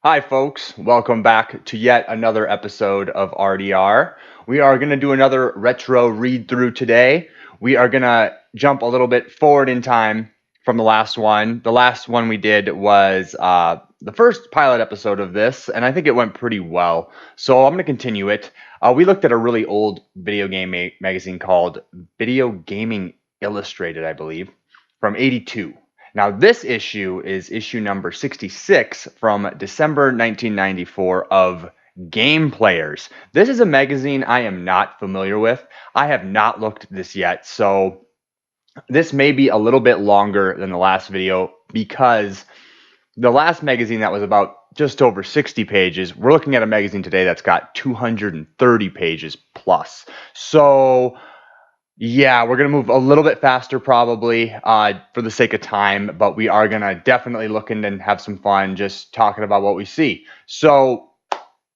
Hi, folks. Welcome back to yet another episode of RDR. We are going to do another retro read through today. We are going to jump a little bit forward in time from the last one. The last one we did was the first pilot episode of this, and I think it went pretty well. So I'm going to continue it. We looked at a really old video game magazine called Video Gaming Illustrated, I believe, from '82. Now, this issue is issue number 66 from December 1994 of Game Players. This is a magazine I am not familiar with. I have not looked at this yet, so this may be a little bit longer than the last video because the last magazine that was about just over 60 pages, we're looking at a magazine today that's got 230 pages plus. So yeah, we're going to move a little bit faster probably for the sake of time, but we are going to definitely look in and have some fun just talking about what we see. So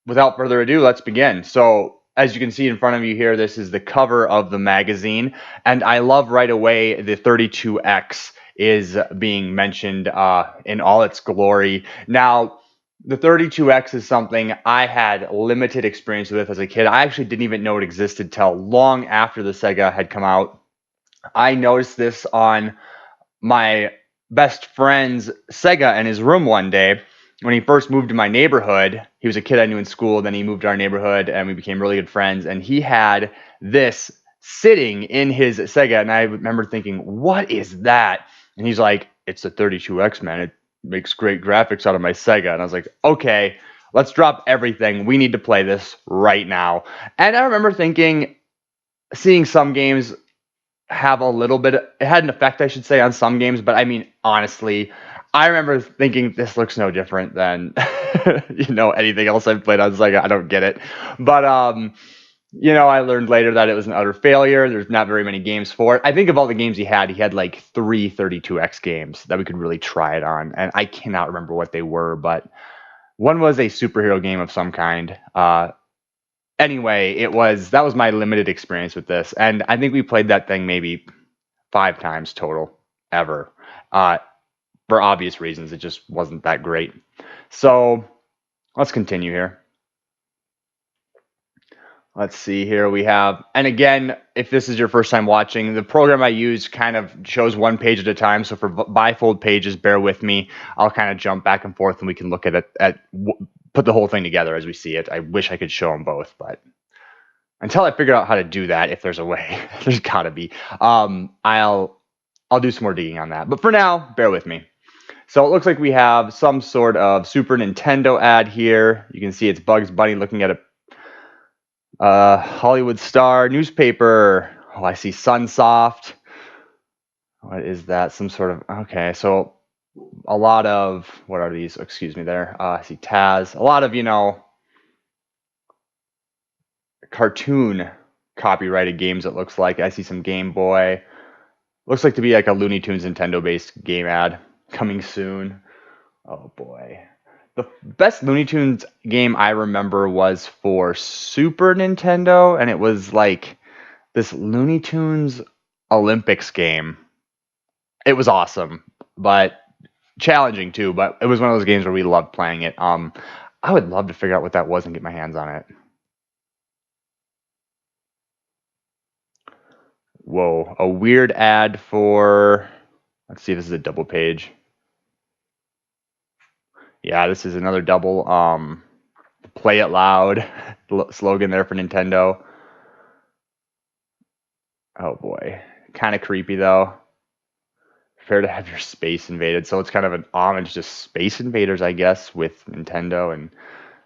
without further ado, let's begin. So as you can see in front of you here, this is the cover of the magazine. And I love right away the 32X is being mentioned in all its glory. Now, the 32X is something I had limited experience with as a kid. I actually didn't even know it existed till long after the Sega had come out. I noticed this on my best friend's Sega in his room one day when he first moved to my neighborhood. He was a kid I knew in school. Then he moved to our neighborhood and we became really good friends. And he had this sitting in his Sega. And I remember thinking, what is that? And he's like, it's a 32X, man. It makes great graphics out of my Sega. And I was like, okay, let's drop everything. We need to play this right now. And I remember thinking, seeing some games have a little bit, it had an effect, I should say, on some games. But I mean, honestly, I remember thinking this looks no different than anything else I've played. I was like, I don't get it. But I learned later that it was an utter failure. There's not very many games for it. I think of all the games he had like three 32X games that we could really try it on, and I cannot remember what they were, but one was a superhero game of some kind. Anyway, that was my limited experience with this, and I think we played that thing maybe 5 times total ever. Uh, for obvious reasons, it just wasn't that great. So let's continue here. Let's see here. We have, and again, if this is your first time watching, the program I use kind of shows one page at a time. So for bifold pages, bear with me. I'll kind of jump back and forth and we can look at it, put the whole thing together as we see it. I wish I could show them both, but until I figure out how to do that, if there's a way, there's gotta be. I'll do some more digging on that. But for now, bear with me. So it looks like we have some sort of Super Nintendo ad here. You can see it's Bugs Bunny looking at a Hollywood Star newspaper. Oh, I see Sunsoft. What is that? Some sort of, okay, so a lot of, what are these? Excuse me there. I see Taz. A lot of, cartoon copyrighted games, it looks like. I see some Game Boy. Looks like to be like a Looney Tunes Nintendo based game ad coming soon. Oh boy. The best Looney Tunes game I remember was for Super Nintendo, and it was like this Looney Tunes Olympics game. It was awesome, but challenging too. But it was one of those games where we loved playing it. I would love to figure out what that was and get my hands on it. Whoa, a weird ad for. Let's see, this is a double page. Yeah, this is another double. Play it loud slogan there for Nintendo. Oh boy, kind of creepy though. Prepare to have your space invaded. So it's kind of an homage to Space Invaders, I guess, with Nintendo. And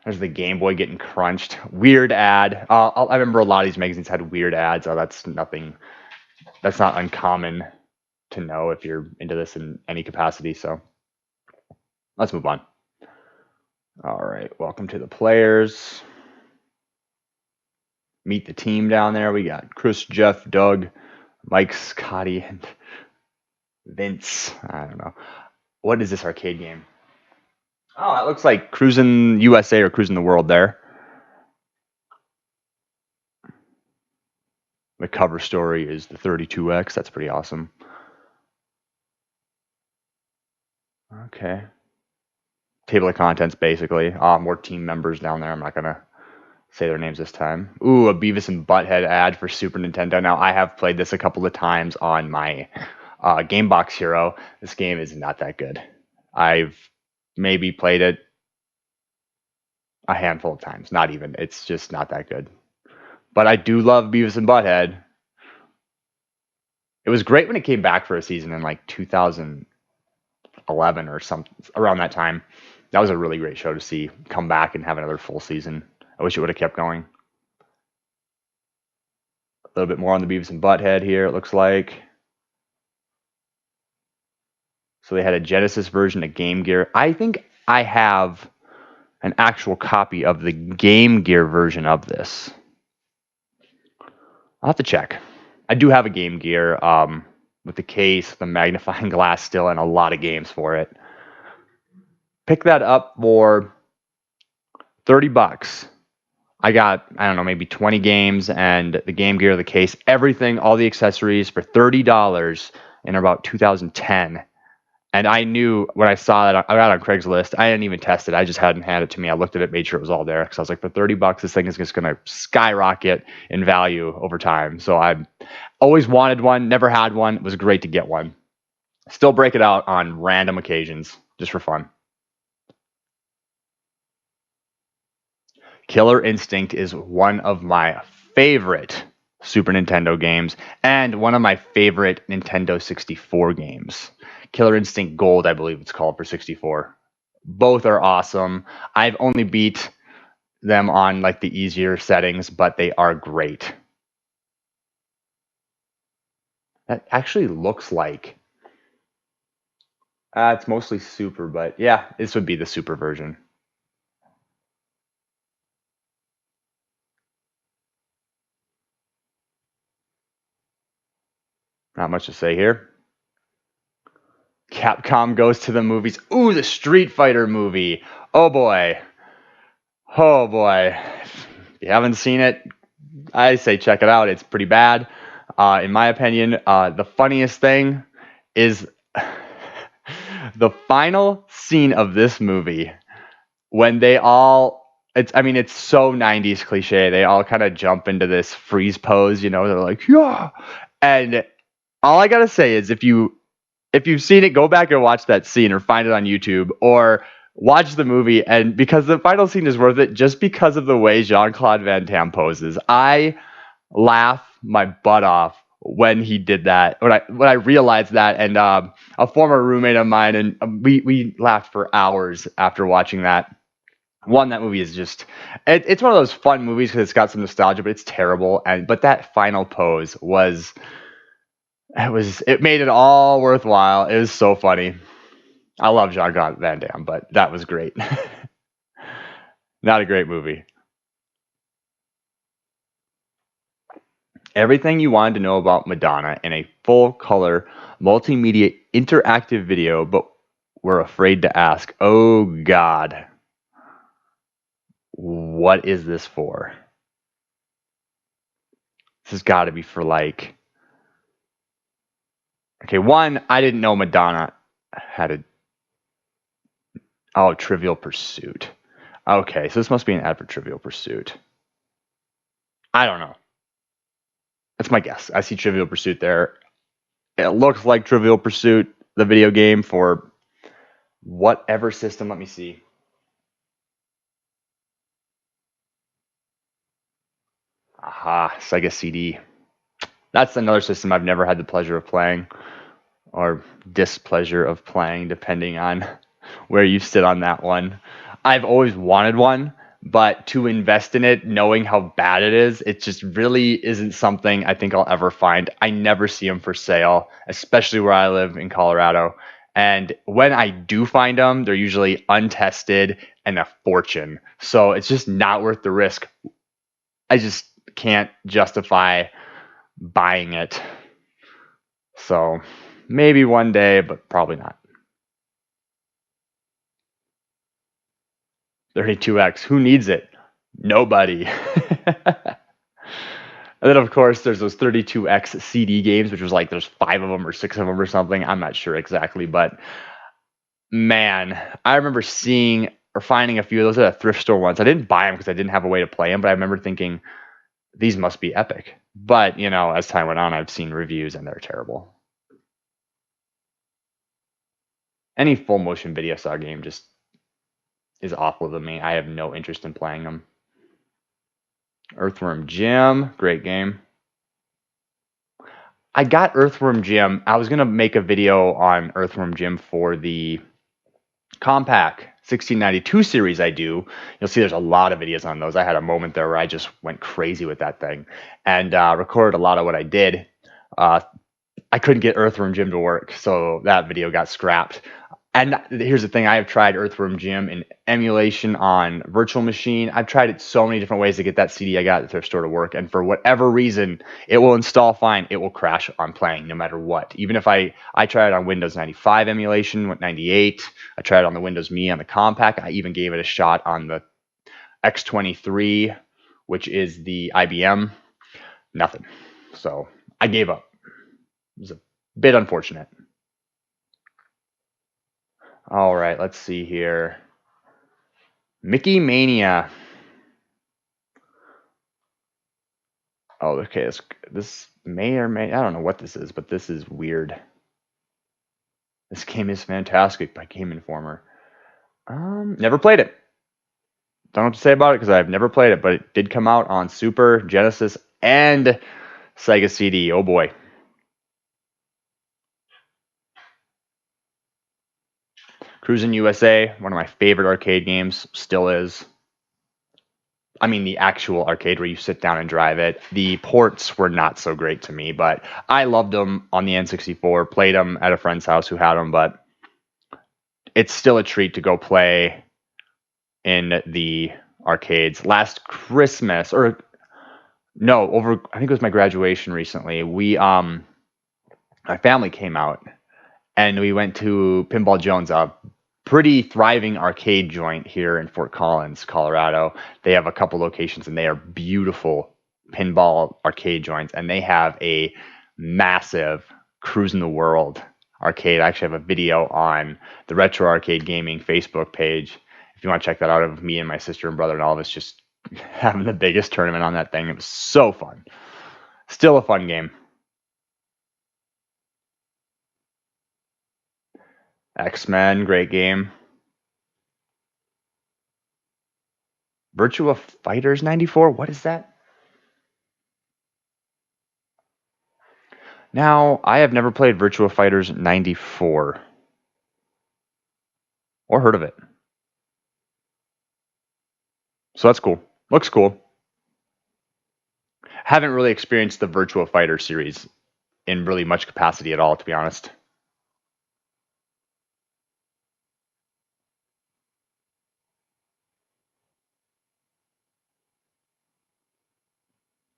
there's the Game Boy getting crunched. Weird ad. I remember a lot of these magazines had weird ads. Oh, that's nothing. That's not uncommon to know if you're into this in any capacity. So let's move on. All right, welcome to the players. Meet the team down there. We got Chris, Jeff, Doug, Mike, Scotty, and Vince. I don't know. What is this arcade game? Oh, that looks like Cruising USA or Cruising the World there. The cover story is the 32X. That's pretty awesome. Okay. table of contents, basically. More team members down there. I'm not going to say their names this time. Ooh, a Beavis and Butthead ad for Super Nintendo. Now, I have played this a couple of times on my Game Box Hero. This game is not that good. I've maybe played it a handful of times. Not even. It's just not that good. But I do love Beavis and Butthead. It was great when it came back for a season in like 2011 or something, around that time. That was a really great show to see come back and have another full season. I wish it would have kept going. A little bit more on the Beavis and Butthead here, it looks like. So they had a Genesis version of Game Gear. I think I have an actual copy of the Game Gear version of this. I'll have to check. I do have a Game Gear with the case, the magnifying glass still, and a lot of games for it. Pick that up for $30. I got, I don't know, maybe 20 games and the Game Gear, the case, everything, all the accessories for $30 in about 2010. And I knew when I saw that, I got on Craigslist. I didn't even test it. I just hadn't had it to me. I looked at it, made sure it was all there. Because I was like, for $30, this thing is just going to skyrocket in value over time. So I always wanted one, never had one. It was great to get one. Still break it out on random occasions, just for fun. Killer Instinct is one of my favorite Super Nintendo games and one of my favorite Nintendo 64 games. Killer Instinct Gold, I believe it's called, for 64. Both are awesome. I've only beat them on like the easier settings, but they are great. That actually looks like it's mostly Super, but yeah, this would be the Super version. Not much to say here. Capcom goes to the movies. Ooh, the Street Fighter movie. Oh boy. Oh boy. If you haven't seen it, I say check it out. It's pretty bad. In my opinion, the funniest thing is the final scene of this movie when they all it's so 90s cliche. They all kind of jump into this freeze pose, they're like, yeah. And all I gotta say is if you've seen it, go back and watch that scene or find it on YouTube or watch the movie. And because the final scene is worth it just because of the way Jean-Claude Van Damme poses. I laugh my butt off when he did that, when I realized that. And a former roommate of mine, and we laughed for hours after watching that. That movie is just, it's one of those fun movies because it's got some nostalgia, but it's terrible. But that final pose it made it all worthwhile. It was so funny. I love Jean-Claude Van Damme, but that was great. Not a great movie. Everything you wanted to know about Madonna in a full color multimedia interactive video, but we're afraid to ask. Oh God. What is this for? This has got to be for like. Okay, one, I didn't know Madonna had Trivial Pursuit. Okay, so this must be an ad for Trivial Pursuit. I don't know. That's my guess. I see Trivial Pursuit there. It looks like Trivial Pursuit, the video game for whatever system. Let me see. Aha, Sega CD. That's another system I've never had the pleasure of playing, or displeasure of playing, depending on where you sit on that one. I've always wanted one, but to invest in it, knowing how bad it is, it just really isn't something I think I'll ever find. I never see them for sale, especially where I live in Colorado. And when I do find them, they're usually untested and a fortune. So it's just not worth the risk. I just can't justify buying it. So maybe one day, but probably not. 32X, who needs it? Nobody. And then, of course, there's those 32X CD games, which was like there's 5 of them or 6 of them or something. I'm not sure exactly, but Man, I remember seeing or finding a few of those at a thrift store once. I didn't buy them because I didn't have a way to play them, but I remember thinking these must be epic. But as time went on, I've seen reviews and they're terrible. Any full motion video saw game just is awful to me. I have no interest in playing them. Earthworm Jim, great game. I got Earthworm Jim. I was gonna make a video on Earthworm Jim for the Compaq 1692 series I do. You'll see there's a lot of videos on those. I had a moment there where I just went crazy with that thing and recorded a lot of what I did. I couldn't get Earthworm Jim to work, so that video got scrapped. And here's the thing, I have tried Earthworm Jim in emulation on Virtual Machine. I've tried it so many different ways to get that CD I got at the thrift store to work, and for whatever reason, it will install fine. It will crash on playing no matter what. Even if I tried it on Windows 95 emulation, 98. I tried it on the Windows Me on the Compaq. I even gave it a shot on the X23, which is the IBM. Nothing. So I gave up. It was a bit unfortunate. All right, let's see here. Mickey Mania. Oh, okay. This may or may, I don't know what this is, but this is weird. This game is fantastic by Game Informer. Never played it. Don't know what to say about it because I've never played it, but it did come out on Super, Genesis, and Sega CD. Oh boy. Cruis'n USA, one of my favorite arcade games, still is. I mean, the actual arcade where you sit down and drive it. The ports were not so great to me, but I loved them on the N64. Played them at a friend's house who had them, but it's still a treat to go play in the arcades. Last Christmas, or no, I think it was my graduation recently. My family came out and we went to Pinball Jones, a pretty thriving arcade joint here in Fort Collins, Colorado. They have a couple locations and they are beautiful pinball arcade joints, and they have a massive Cruis'n the World arcade. I actually have a video on the Retro Arcade Gaming Facebook page. If you want to check that out, of me and my sister and brother and all of us just having the biggest tournament on that thing. It was so fun. Still a fun game. X-Men, great game. Virtua Fighters 94? What is that? Now, I have never played Virtua Fighters 94 or heard of it. So that's cool. Looks cool. Haven't really experienced the Virtua Fighter series in really much capacity at all, to be honest.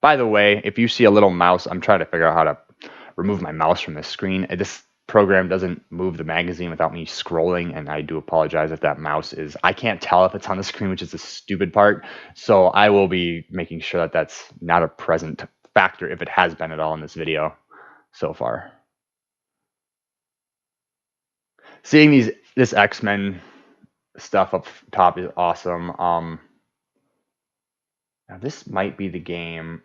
By the way, if you see a little mouse, I'm trying to figure out how to remove my mouse from this screen. This program doesn't move the magazine without me scrolling, and I do apologize if that mouse is, I can't tell if it's on the screen, which is the stupid part. So I will be making sure that that's not a present factor if it has been at all in this video so far. Seeing this X-Men stuff up top is awesome. Now this might be the game.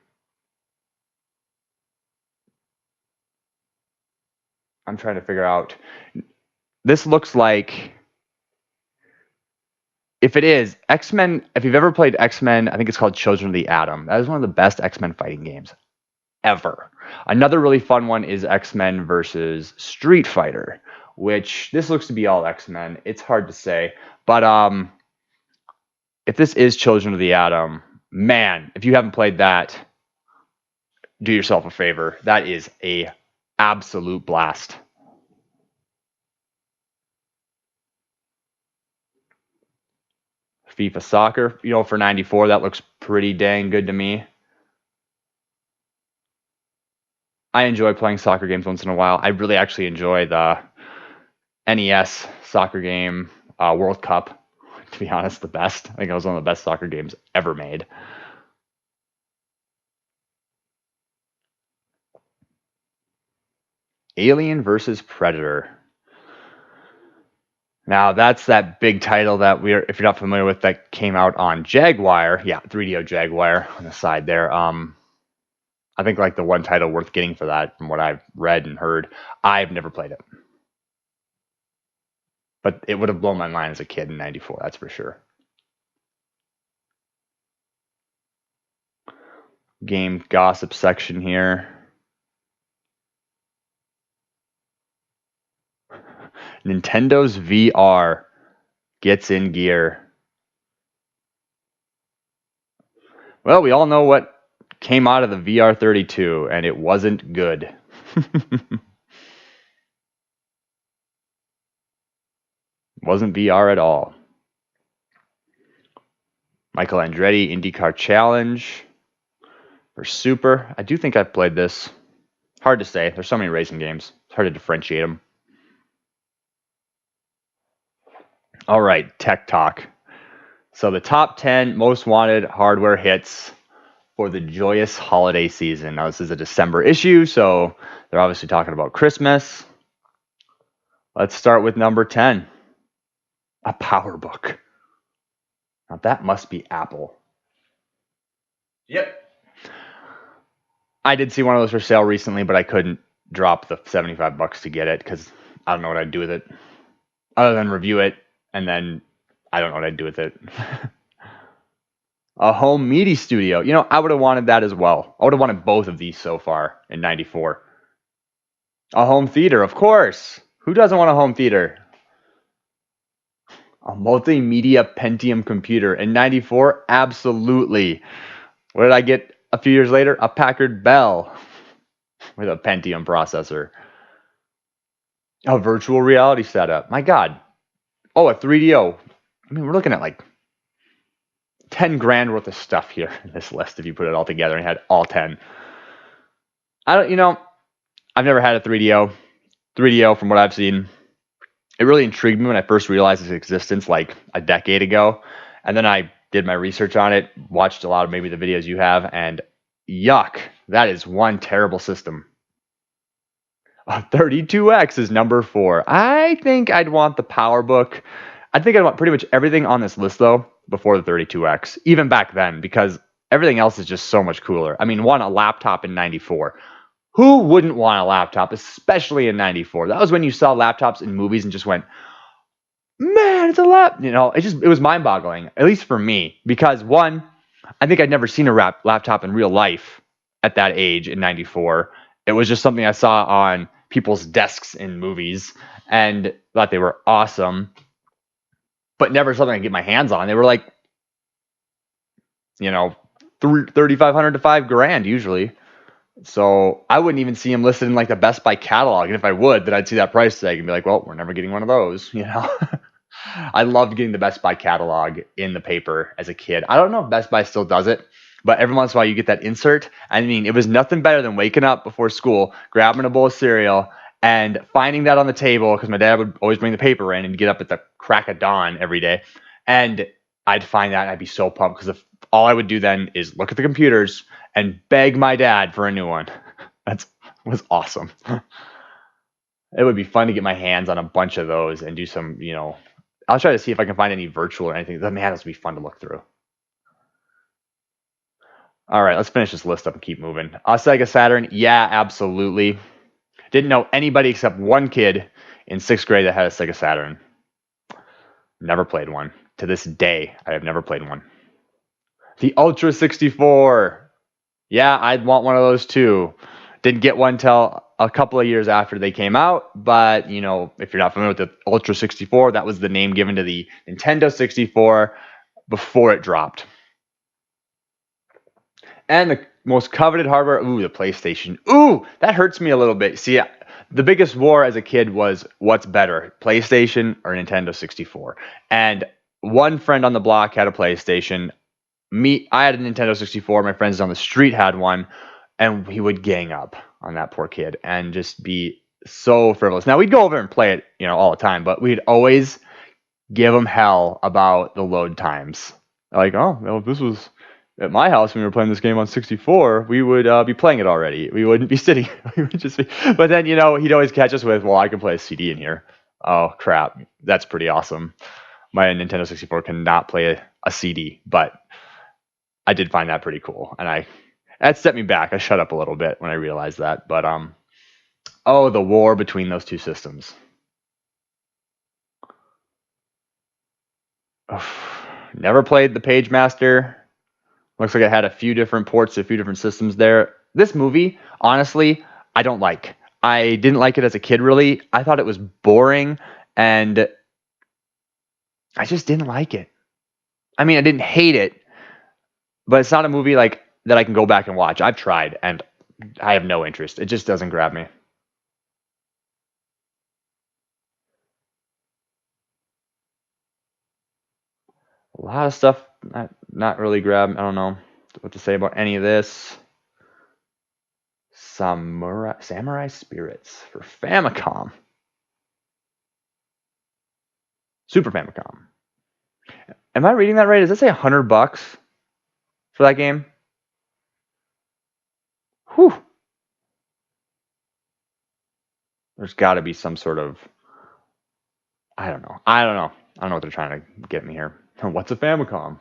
I'm trying to figure out. This looks like, if it is X-Men, if you've ever played X-Men, I think it's called Children of the Atom. That is one of the best X-Men fighting games ever. Another really fun one is X-Men versus Street Fighter, which this looks to be all X-Men. It's hard to say, but if this is Children of the Atom, man, if you haven't played that, do yourself a favor. That is a absolute blast. FIFA Soccer, for 94, that looks pretty dang good to me. I enjoy playing soccer games once in a while. I really actually enjoy the NES soccer game, World Cup, to be honest, the best. I think it was one of the best soccer games ever made. Alien versus Predator. Now that's that big title that if you're not familiar with, that came out on Jaguar. Yeah, 3DO Jaguar on the side there. I think like the one title worth getting for that, from what I've read and heard. I've never played it, but it would have blown my mind as a kid in '94. That's for sure. Game gossip section here. Nintendo's VR gets in gear. Well, we all know what came out of the VR32, and it wasn't good. Wasn't VR at all. Michael Andretti IndyCar Challenge for Super. I do think I've played this. Hard to say. There's so many racing games. It's hard to differentiate them. All right, Tech Talk. So the top 10 most wanted hardware hits for the joyous holiday season. Now, this is a December issue, so they're obviously talking about Christmas. Let's start with number 10. A PowerBook. Now, that must be Apple. Yep. I did see one of those for sale recently, but I couldn't drop the $75 to get it because I don't know what I'd do with it. Other than review it, and then I don't know what I'd do with it. A home media studio. You know, I would have wanted that as well. I would have wanted both of these so far in '94. A home theater, of course. Who doesn't want a home theater? A multimedia Pentium computer in '94? Absolutely. What did I get a few years later? A Packard Bell with a Pentium processor. A virtual reality setup. My God. Oh, a 3DO. I mean, we're looking at like 10 grand worth of stuff here in this list if you put it all together and had all 10. I've never had a 3DO. 3DO, from what I've seen, it really intrigued me when I first realized its existence like a decade ago. And then I did my research on it, watched a lot of maybe the videos you have, and yuck, that is one terrible system. 32X is number 4. I think I'd want the PowerBook. I think I'd want pretty much everything on this list, though, before the 32X, even back then, because everything else is just so much cooler. I mean, a laptop in '94. Who wouldn't want a laptop, especially in '94? That was when you saw laptops in movies and just went, man, it's a lap. You know, it was mind-boggling, at least for me, because one, I think I'd never seen a laptop in real life at that age in '94. It was just something I saw on people's desks in movies and thought they were awesome, but never something I could get my hands on. They were like, $3,500 to $5,000 usually. So I wouldn't even see them listed in like the Best Buy catalog. And if I would, then I'd see that price tag and be like, well, we're never getting one of those, I loved getting the Best Buy catalog in the paper as a kid. I don't know if Best Buy still does it, but every once in a while you get that insert. I mean, it was nothing better than waking up before school, grabbing a bowl of cereal, and finding that on the table, because my dad would always bring the paper in and get up at the crack of dawn every day. And I'd find that and I'd be so pumped because all I would do then is look at the computers and beg my dad for a new one. That was awesome. It would be fun to get my hands on a bunch of those and do some, I'll try to see if I can find any virtual or anything. Man, this would be fun to look through. All right, let's finish this list up and keep moving. Sega Saturn, yeah, absolutely. Didn't know anybody except one kid in 6th grade that had a Sega Saturn. Never played one. To this day, I have never played one. The Ultra 64. Yeah, I'd want one of those too. Didn't get one till a couple of years after they came out, but if you're not familiar with the Ultra 64, that was the name given to the Nintendo 64 before it dropped. And the most coveted hardware, the PlayStation. That hurts me a little bit. See, the biggest war as a kid was what's better, PlayStation or Nintendo 64. And one friend on the block had a PlayStation. I had a Nintendo 64. My friends on the street had one. And he would gang up on that poor kid and just be so frivolous. Now, we'd go over and play it, all the time. But we'd always give him hell about the load times. Like, if this was at my house when we were playing this game on 64, we would be playing it already. We wouldn't be sitting. We would just be. But then, he'd always catch us with, well, I can play a CD in here. Oh crap, that's pretty awesome. My Nintendo 64 cannot play a CD, but I did find that pretty cool, and that set me back. I shut up a little bit when I realized that, but oh, the war between those two systems. Never played the Page Master. Looks like it had a few different ports to a few different systems there. This movie, honestly, I don't like. I didn't like it as a kid, really. I thought it was boring, and I just didn't like it. I mean, I didn't hate it, but it's not a movie like that I can go back and watch. I've tried, and I have no interest. It just doesn't grab me. A lot of stuff not really grab. I don't know what to say about any of this. Samurai Spirits for Famicom, Super Famicom. Am I reading that right? Does it say $100 for that game? Whew. There's got to be some sort of I don't know. I don't know. I don't know what they're trying to get me here. What's a Famicom?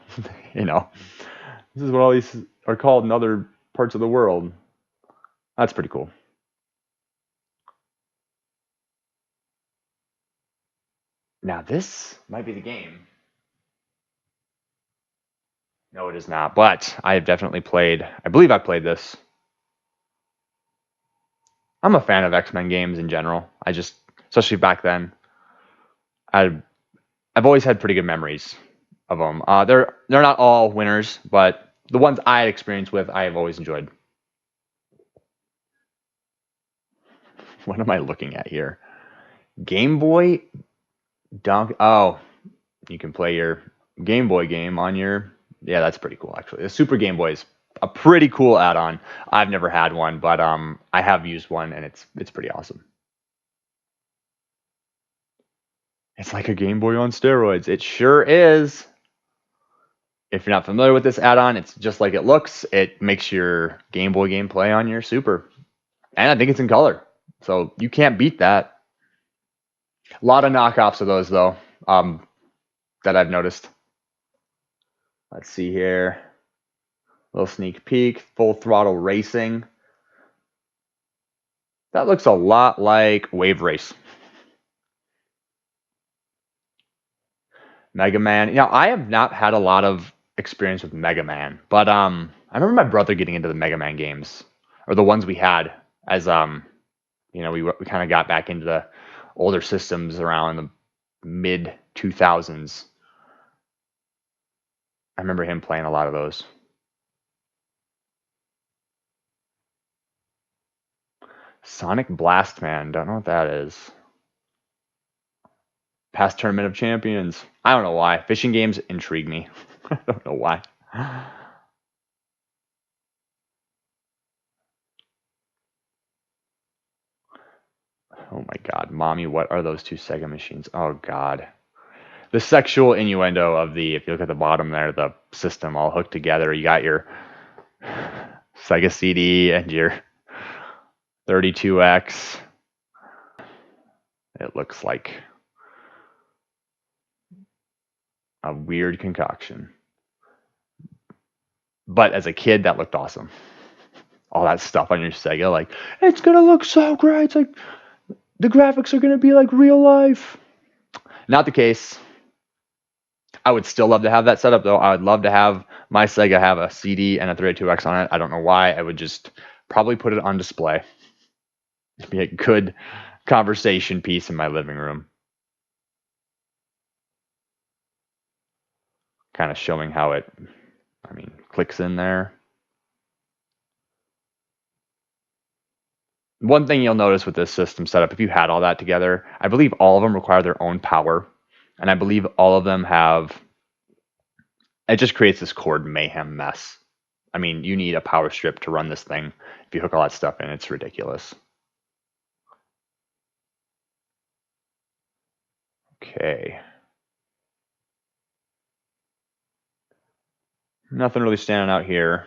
you know, this is what all these are called in other parts of the world. That's pretty cool. Now this might be the game. No, it is not. But I have definitely played. I believe I played this. I'm a fan of X-Men games in general. I just, especially back then, I I've always had pretty good memories of them. They're not all winners, but the ones I had experience with, I have always enjoyed. What am I looking at here? Game Boy Dunk. Oh, you can play your Game Boy game on your. Yeah, that's pretty cool actually. The Super Game Boy is a pretty cool add-on. I've never had one, but I have used one, and it's pretty awesome. It's like a Game Boy on steroids. It sure is. If you're not familiar with this add-on, it's just like it looks. It makes your Game Boy game play on your Super, and I think it's in color, so you can't beat that. A lot of knockoffs of those though, that I've noticed. Let's see here. Little sneak peek. Full Throttle Racing. That looks a lot like Wave Race. Mega Man. I have not had a lot of experience with Mega Man, but I remember my brother getting into the Mega Man games, or the ones we had as we kind of got back into the older systems around the mid 2000s. I remember him playing a lot of those. Sonic Blast Man. Don't know what that is. Past Tournament of Champions. I don't know why. Fishing games intrigue me. I don't know why. Oh my god, mommy, what are those two Sega machines? Oh god. The sexual innuendo of if you look at the bottom there, the system all hooked together. You got your Sega CD and your 32X. It looks like a weird concoction. But as a kid, that looked awesome. All that stuff on your Sega, like, it's gonna look so great. It's like the graphics are gonna be like real life. Not the case. I would still love to have that setup though. I would love to have my Sega have a CD and a 32X on it. I don't know why. I would just probably put it on display. It'd be a good conversation piece in my living room. Kind of showing how it, clicks in there. One thing you'll notice with this system setup, if you had all that together, I believe all of them require their own power. And I believe all of them it just creates this cord mayhem mess. You need a power strip to run this thing. If you hook all that stuff in, it's ridiculous. Okay. Nothing really standing out here.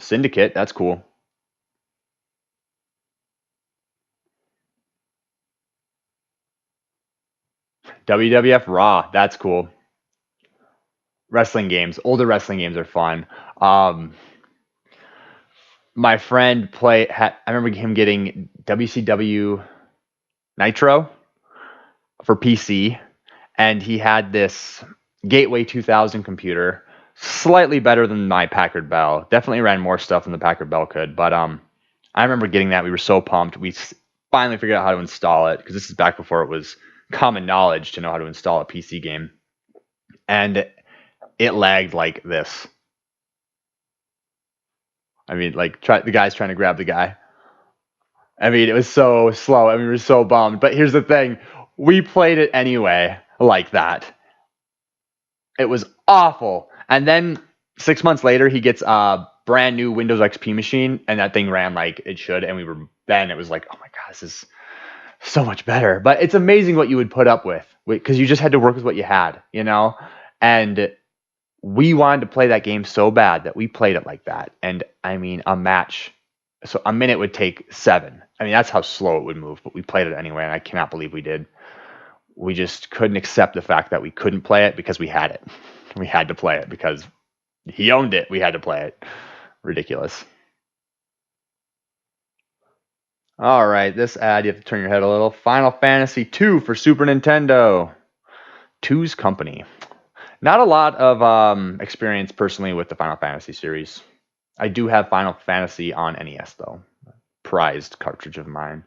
Syndicate, that's cool. WWF Raw. That's cool. Wrestling games. Older wrestling games are fun. My friend I remember him getting WCW Nitro for PC, and he had this Gateway 2000 computer, slightly better than my Packard Bell. Definitely ran more stuff than the Packard Bell could, but I remember getting that. We were so pumped. We finally figured out how to install it, because this is back before it was common knowledge to know how to install a PC game, and it lagged like this. I mean, like the guy's trying to grab the guy. I mean, it was so slow. I mean, we were so bummed. But here's the thing: we played it anyway, like that. It was awful. And then 6 months later, he gets a brand new Windows XP machine, and that thing ran like it should. And it was like, oh my god, this is so much better. But it's amazing what you would put up with, because you just had to work with what you had, And we wanted to play that game so bad that we played it like that. And I mean, a minute would take 7. I mean, that's how slow it would move, but we played it anyway, and I cannot believe we did. We just couldn't accept the fact that we couldn't play it because we had it. We had to play it because he owned it. We had to play it. Ridiculous. All right, this ad, you have to turn your head a little. Final Fantasy II for Super Nintendo. Two's Company. Not a lot of experience personally with the Final Fantasy series. I do have Final Fantasy on NES, though. Prized cartridge of mine.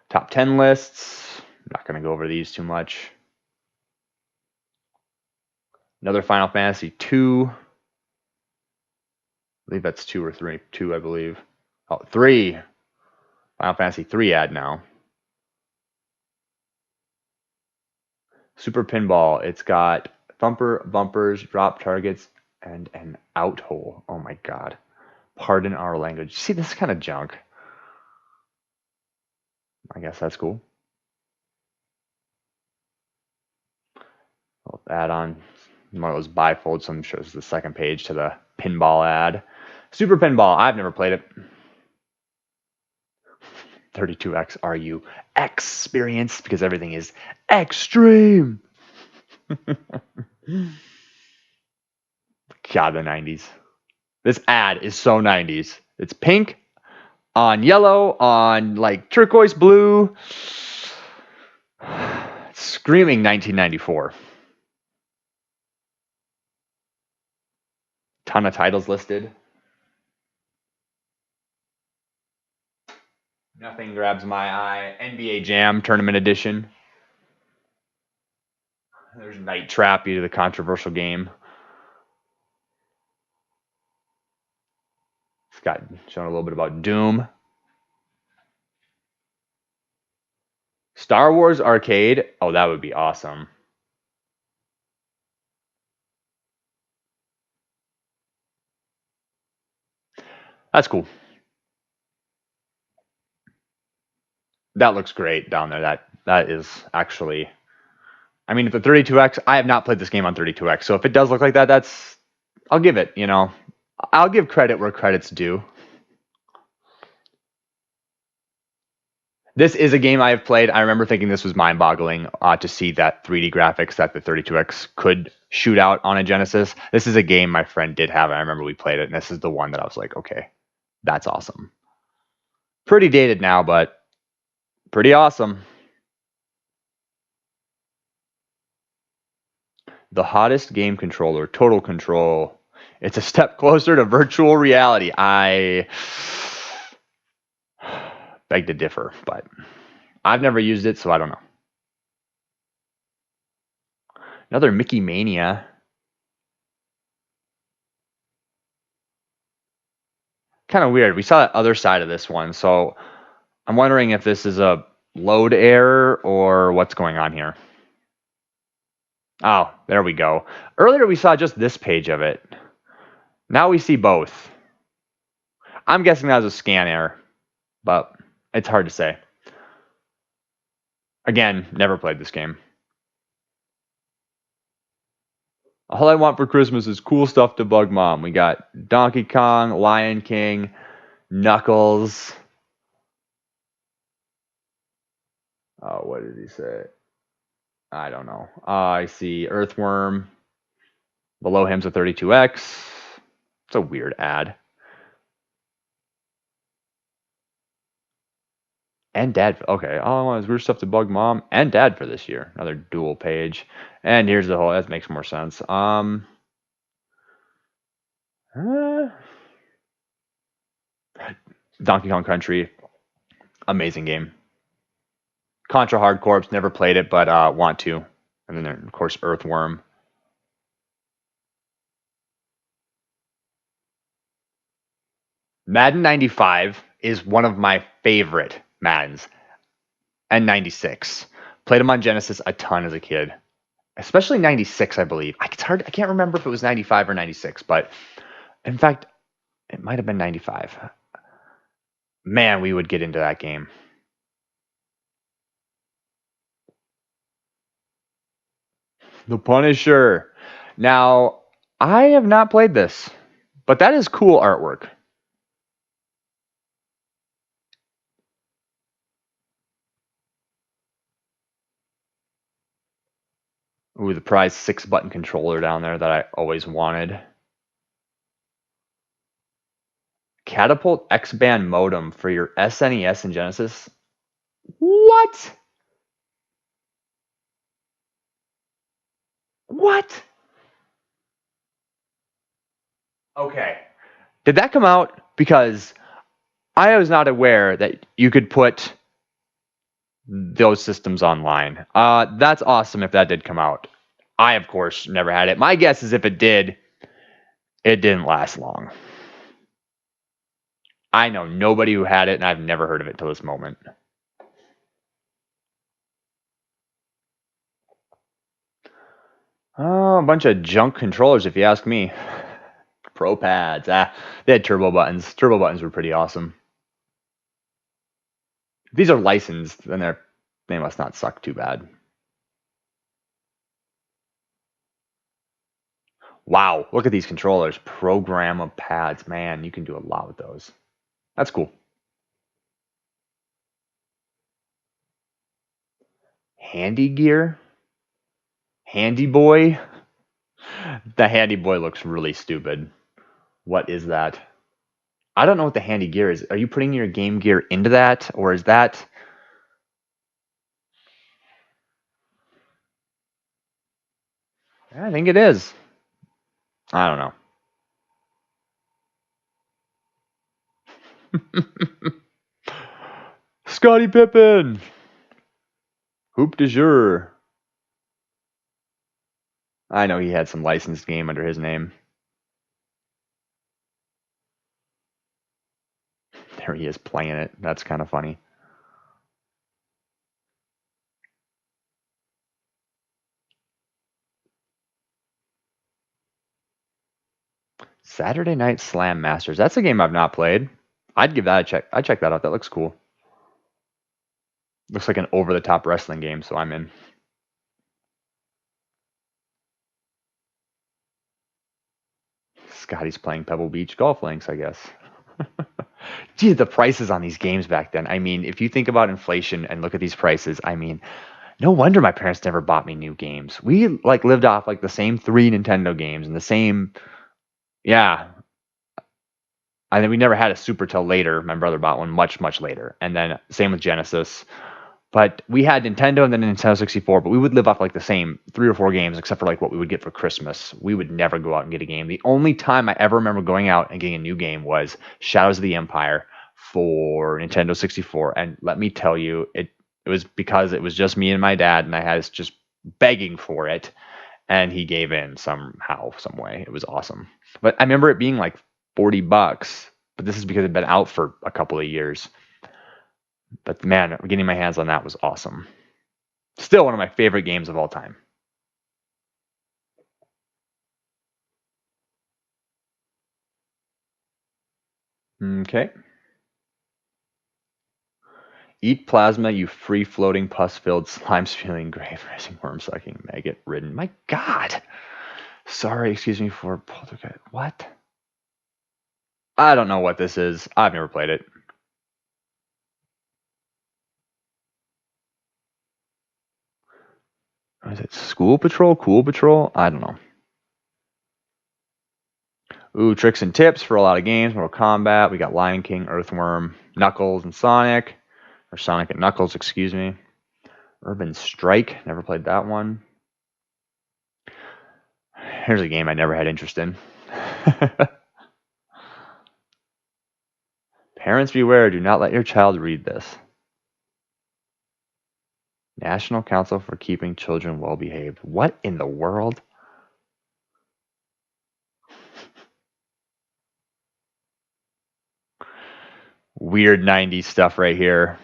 Top 10 lists. I'm not going to go over these too much. Another Final Fantasy 2. I believe that's 2 or 3. 2, I believe. Oh, 3. Final Fantasy 3 ad now. Super Pinball. It's got thumper, bumpers, drop targets, and an out hole. Oh my god. Pardon our language. See, this is kind of junk. I guess that's cool. I'll add on one of those bifolds. Some shows the second page to the pinball ad. Super Pinball. I've never played it. 32X. Are you experienced? Because everything is extreme. God, the 90s. This ad is so 90s. It's pink on yellow on like turquoise blue. Screaming 1994. Ton of titles listed. Nothing grabs my eye. NBA Jam Tournament Edition. There's Night Trap, the controversial game. It's got shown a little bit about Doom. Star Wars Arcade. Oh, that would be awesome. That's cool. That looks great down there. That is actually, I mean, if the 32X, I have not played this game on 32X, so if it does look like that, I'll give it, I'll give credit where credit's due. This is a game I have played. I remember thinking this was mind-boggling to see that 3D graphics that the 32X could shoot out on a Genesis. This is a game my friend did have, and I remember we played it, and this is the one that I was like, okay, that's awesome. Pretty dated now, but pretty awesome. The hottest game controller, Total Control. It's a step closer to virtual reality. I beg to differ, but I've never used it, so I don't know. Another Mickey Mania. Kind of weird. We saw the other side of this one, so I'm wondering if this is a load error or what's going on here. Oh, there we go. Earlier we saw just this page of it. Now we see both. I'm guessing that was a scan error, but it's hard to say. Again, never played this game. All I want for Christmas is cool stuff to bug Mom. We got Donkey Kong, Lion King, Knuckles. Oh, what did he say? I don't know. I see Earthworm. Below him's a 32X. It's a weird ad. And dad. Okay, all I want is weird stuff to bug mom and dad for this year. Another dual page. And here's the whole. That makes more sense. Uh, Donkey Kong Country, amazing game. Contra Hard Corps, never played it, but want to. And then of course Earthworm. Madden 95 is one of my favorite Maddens. And 96. Played them on Genesis a ton as a kid. Especially 96, I believe. It's hard. I can't remember if it was 95 or 96, but in fact, it might have been 95. Man, we would get into that game. The Punisher. Now, I have not played this, but that is cool artwork. Ooh, the prize 6-button controller down there that I always wanted. Catapult X-band modem for your SNES and Genesis. What? What? Okay. Did that come out? Because I was not aware that you could put those systems online. That's awesome if that did come out. I, of course, never had it. My guess is if it did, it didn't last long. I know nobody who had it, and I've never heard of it till this moment. Oh, a bunch of junk controllers, if you ask me. Pro pads. They had turbo buttons. Turbo buttons were pretty awesome. If these are licensed, then they must not suck too bad. Wow, look at these controllers. Program of pads. Man, you can do a lot with those. That's cool. Handy gear? Handy boy? The handy boy looks really stupid. What is that? I don't know what the handy gear is. Are you putting your game gear into that? Or is that... I think it is. I don't know. Scottie Pippen! Hoop de jour. I know he had some licensed game under his name. There he is playing it. That's kind of funny. Saturday Night Slam Masters. That's a game I've not played. I'd give that a check. I'd check that out. That looks cool. Looks like an over-the-top wrestling game, so I'm in. Scotty's playing Pebble Beach golf links, I guess. Gee, the prices on these games back then. I mean, if you think about inflation and look at these prices, I mean, no wonder my parents never bought me new games. We like lived off like the same 3 Nintendo games and the same, yeah. And then we never had a Super till later. My brother bought one much, much later. And then same with Genesis. But we had Nintendo and then Nintendo 64, but we would live off like the same 3 or 4 games, except for like what we would get for Christmas. We would never go out and get a game. The only time I ever remember going out and getting a new game was Shadows of the Empire for Nintendo 64. And let me tell you, it was because it was just me and my dad, and I was just begging for it. And he gave in somehow, some way. It was awesome. But I remember it being like $40, but this is because it had been out for a couple of years. But man, getting my hands on that was awesome. Still one of my favorite games of all time. Okay. Eat plasma, you free floating pus filled slime spewing grave raising worm sucking maggot ridden. My God. Sorry, excuse me for poltergeist. What? I don't know what this is. I've never played it. What is it? School Patrol? Cool Patrol? I don't know. Ooh, tricks and tips for a lot of games. Mortal Kombat. We got Lion King, Earthworm, Knuckles, and Sonic. Or Sonic and Knuckles, excuse me. Urban Strike. Never played that one. Here's a game I never had interest in. Parents beware, do not let your child read this. National Council for Keeping Children Well Behaved. What in the world? Weird 90s stuff right here.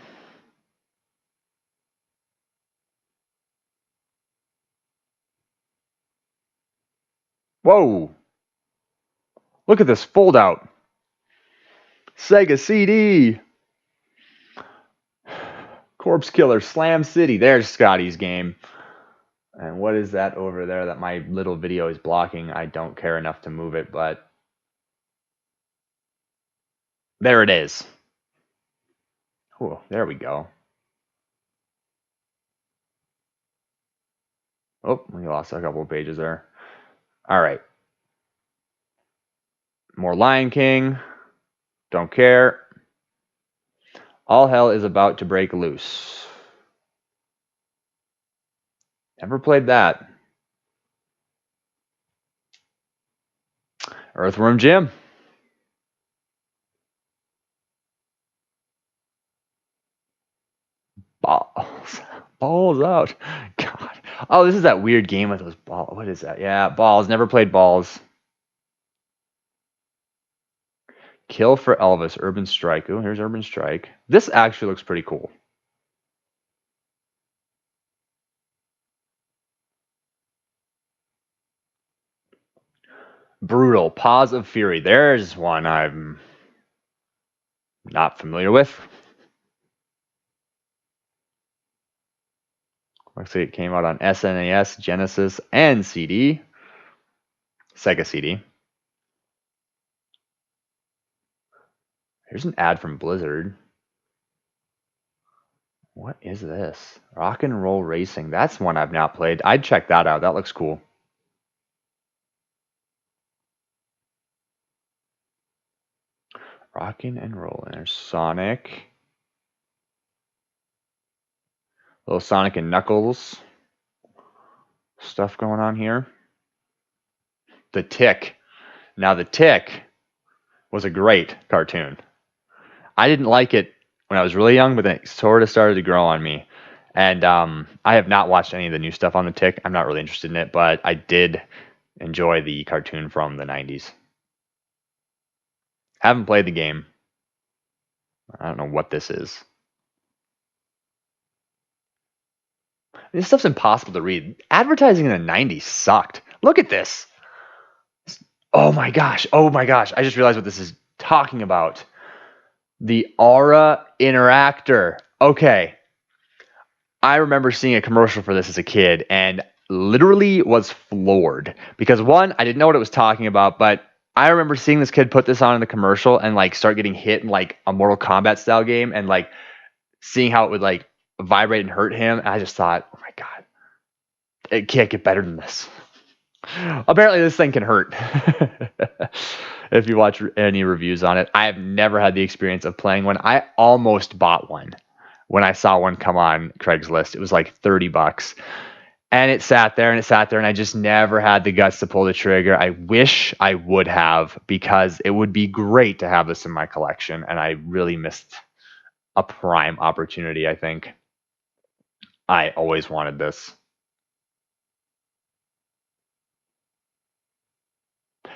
Whoa! Look at this fold out. Sega CD. Corpse Killer, Slam City. There's Scotty's game. And what is that over there that my little video is blocking? I don't care enough to move it, but there it is. Oh, there we go. Oh, we lost a couple of pages there. All right. More Lion King. Don't care. All hell is about to break loose. Never played that. Earthworm Jim. Balls. Balls out. God. Oh, this is that weird game with those balls. What is that? Yeah, Balls. Never played Balls. Kill for Elvis. Urban Strike. Oh, here's Urban Strike. This actually looks pretty cool. Brutal. Paws of Fury. There's one I'm not familiar with. Looks like it came out on SNES, Genesis, and CD. Sega CD. Here's an ad from Blizzard. What is this? Rock and Roll Racing. That's one I've not played. I'd check that out. That looks cool. Rockin' and Rollin'. There's Sonic. Little Sonic and Knuckles stuff going on here. The Tick. Now, The Tick was a great cartoon. I didn't like it when I was really young, but then it sort of started to grow on me. And I have not watched any of the new stuff on The Tick. I'm not really interested in it, but I did enjoy the cartoon from the 90s. Haven't played the game. I don't know what this is. This stuff's impossible to read. Advertising in the 90s sucked. Look at this. Oh my gosh. Oh my gosh. I just realized what this is talking about. The Aura Interactor. Okay. I remember seeing a commercial for this as a kid and literally was floored because one, I didn't know what it was talking about, but I remember seeing this kid put this on in the commercial and like start getting hit in like a Mortal Kombat style game and like seeing how it would like vibrate and hurt him. And I just thought, oh my God, it can't get better than this. Apparently this thing can hurt. If you watch any reviews on it, I have never had the experience of playing one. I almost bought one when I saw one come on Craigslist. It was like $30. And it sat there and it sat there, and I just never had the guts to pull the trigger. I wish I would have, because it would be great to have this in my collection. And I really missed a prime opportunity, I think. I always wanted this.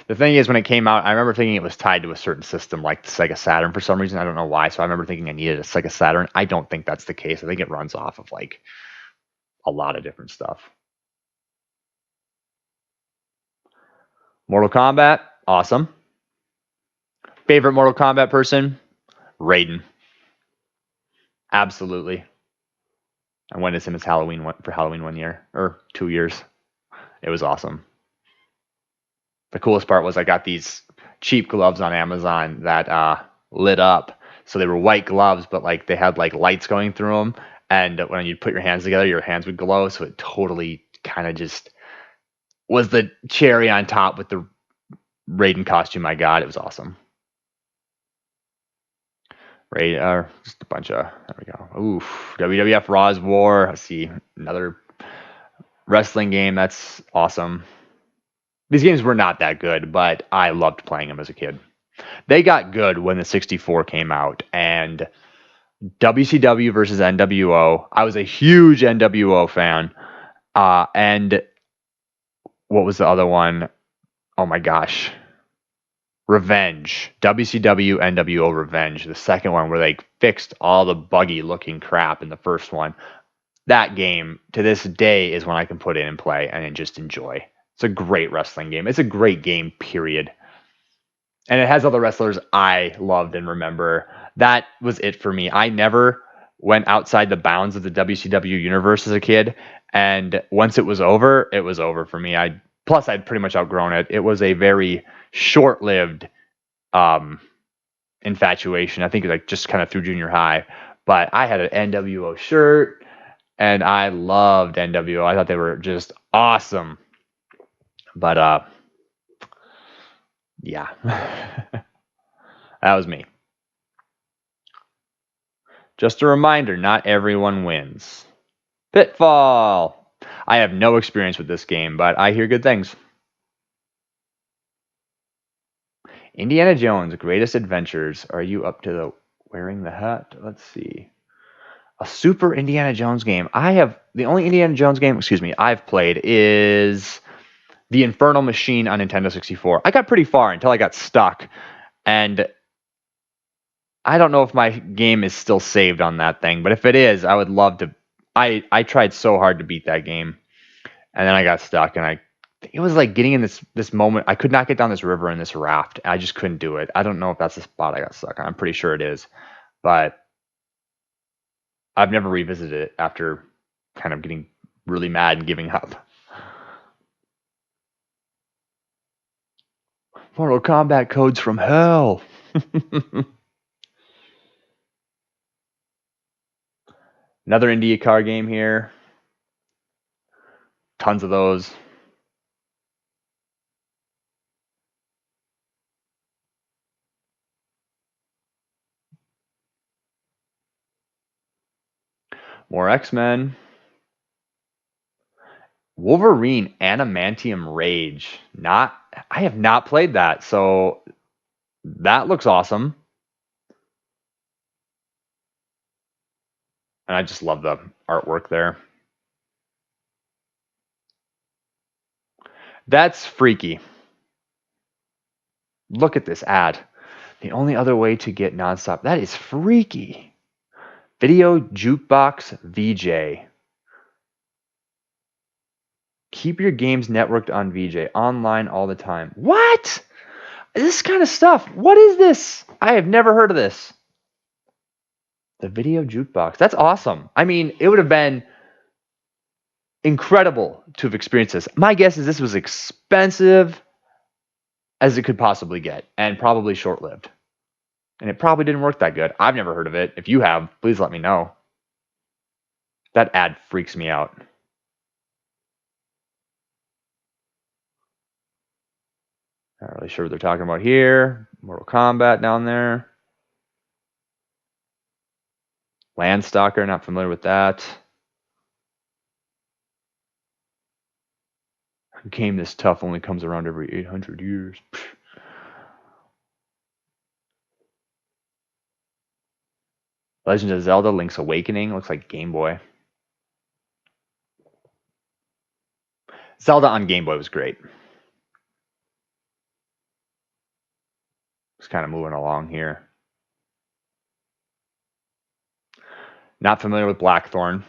The thing is, when it came out, I remember thinking it was tied to a certain system like the Sega Saturn for some reason. I don't know why. So I remember thinking I needed a Sega Saturn. I don't think that's the case. I think it runs off of like a lot of different stuff. Mortal Kombat, awesome. Favorite Mortal Kombat person? Raiden. Absolutely. I went as him as Halloween for Halloween 1 year or 2 years. It was awesome. The coolest part was I got these cheap gloves on Amazon that lit up. So they were white gloves, but like they had like lights going through them. And when you put your hands together, your hands would glow. So it totally kind of just was the cherry on top with the Raiden costume I got. It was awesome. Just a bunch of, there we go. Oof, WWF Raw's War. Let's see, another wrestling game. That's awesome. These games were not that good, but I loved playing them as a kid. They got good when the 64 came out, and WCW versus NWO. I was a huge NWO fan. And what was the other one? Oh my gosh. Revenge. WCW NWO Revenge. The second one where they fixed all the buggy looking crap in the first one. That game, to this day, is one I can put in and play and just enjoy. It's a great wrestling game. It's a great game, period. And it has all the wrestlers I loved and remember. That was it for me. I never went outside the bounds of the WCW universe as a kid. And once it was over for me. I'd pretty much outgrown it. It was a very short-lived infatuation. I think like just kind of through junior high. But I had an NWO shirt, and I loved NWO. I thought they were just awesome. But yeah, that was me. Just a reminder, not everyone wins. Pitfall! I have no experience with this game, but I hear good things. Indiana Jones, Greatest Adventures. Are you up to the wearing the hat? Let's see. A Super Indiana Jones game. The only Indiana Jones game, I've played is the Infernal Machine on Nintendo 64. I got pretty far until I got stuck, and I don't know if my game is still saved on that thing, but if it is, I would love to. I tried so hard to beat that game, and then I got stuck, and it was like getting in this moment. I could not get down this river in this raft. I just couldn't do it. I don't know if that's the spot I got stuck on. I'm pretty sure it is, but I've never revisited it after kind of getting really mad and giving up. Mortal Kombat codes from hell. Another IndyCar game here. Tons of those. More X-Men. Wolverine Adamantium Rage. I have not played that, so that looks awesome. And I just love the artwork there. That's freaky. Look at this ad. The only other way to get nonstop. That is freaky. Video Jukebox VJ. Keep your games networked on VJ. Online all the time. What? This kind of stuff. What is this? I have never heard of this. The Video Jukebox. That's awesome. I mean, it would have been incredible to have experienced this. My guess is this was expensive as it could possibly get, and probably short-lived. And it probably didn't work that good. I've never heard of it. If you have, please let me know. That ad freaks me out. Not really sure what they're talking about here. Mortal Kombat down there. Landstalker, not familiar with that. A game this tough only comes around every 800 years. Legend of Zelda Link's Awakening. Looks like Game Boy. Zelda on Game Boy was great. Just kind of moving along here. Not familiar with Blackthorn.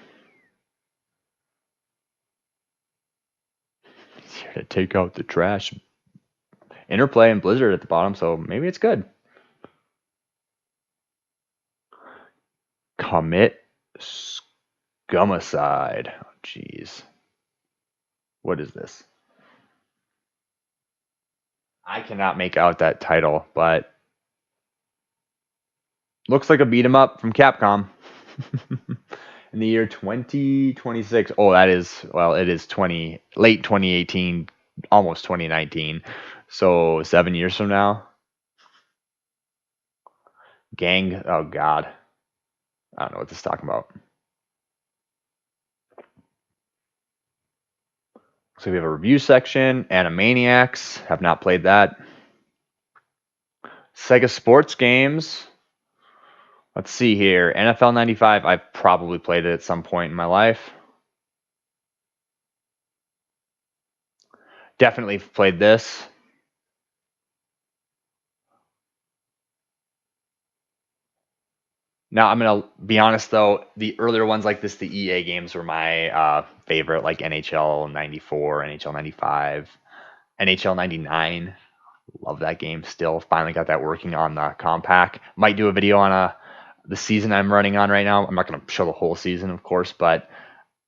It's here to take out the trash. Interplay and Blizzard at the bottom, so maybe it's good. Commit Scumicide. Oh, jeez. What is this? I cannot make out that title, but looks like a beat 'em up from Capcom. in the year 2026. Oh, that is, well, it is late 2018, almost 2019. So 7 years from now. Gang, oh God. I don't know what this is talking about. So we have a review section, Animaniacs, have not played that. Sega sports games. Let's see here. NFL 95, I've probably played it at some point in my life. Definitely played this. Now, I'm going to be honest, though, the earlier ones like this, the EA games were my favorite, like NHL 94, NHL 95, NHL 99. Love that game still. Finally got that working on the compact. Might do a video on the season I'm running on right now. I'm not going to show the whole season, of course, but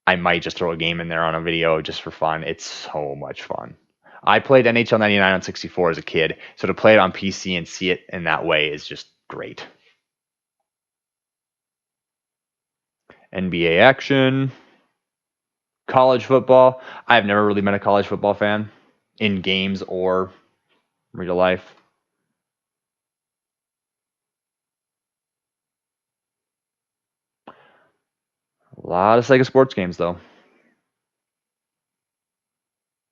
I might just throw a game in there on a video just for fun. It's so much fun. I played NHL 99 on 64 as a kid, so to play it on PC and see it in that way is just great. NBA action, college football. I've never really been a college football fan in games or real life. A lot of Sega sports games, though.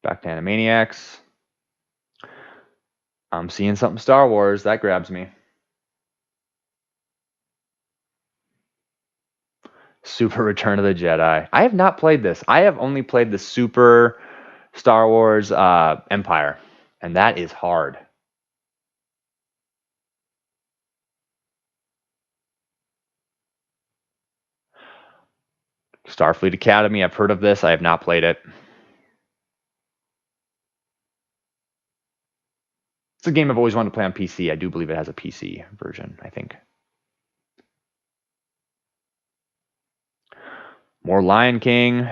Back to Animaniacs. I'm seeing something Star Wars. That grabs me. Super Return of the Jedi. I have not played this. I have only played the Super Star Wars Empire, and that is hard. Starfleet Academy. I've heard of this. I have not played it. It's a game I've always wanted to play on PC. I do believe it has a PC version, I think. More Lion King.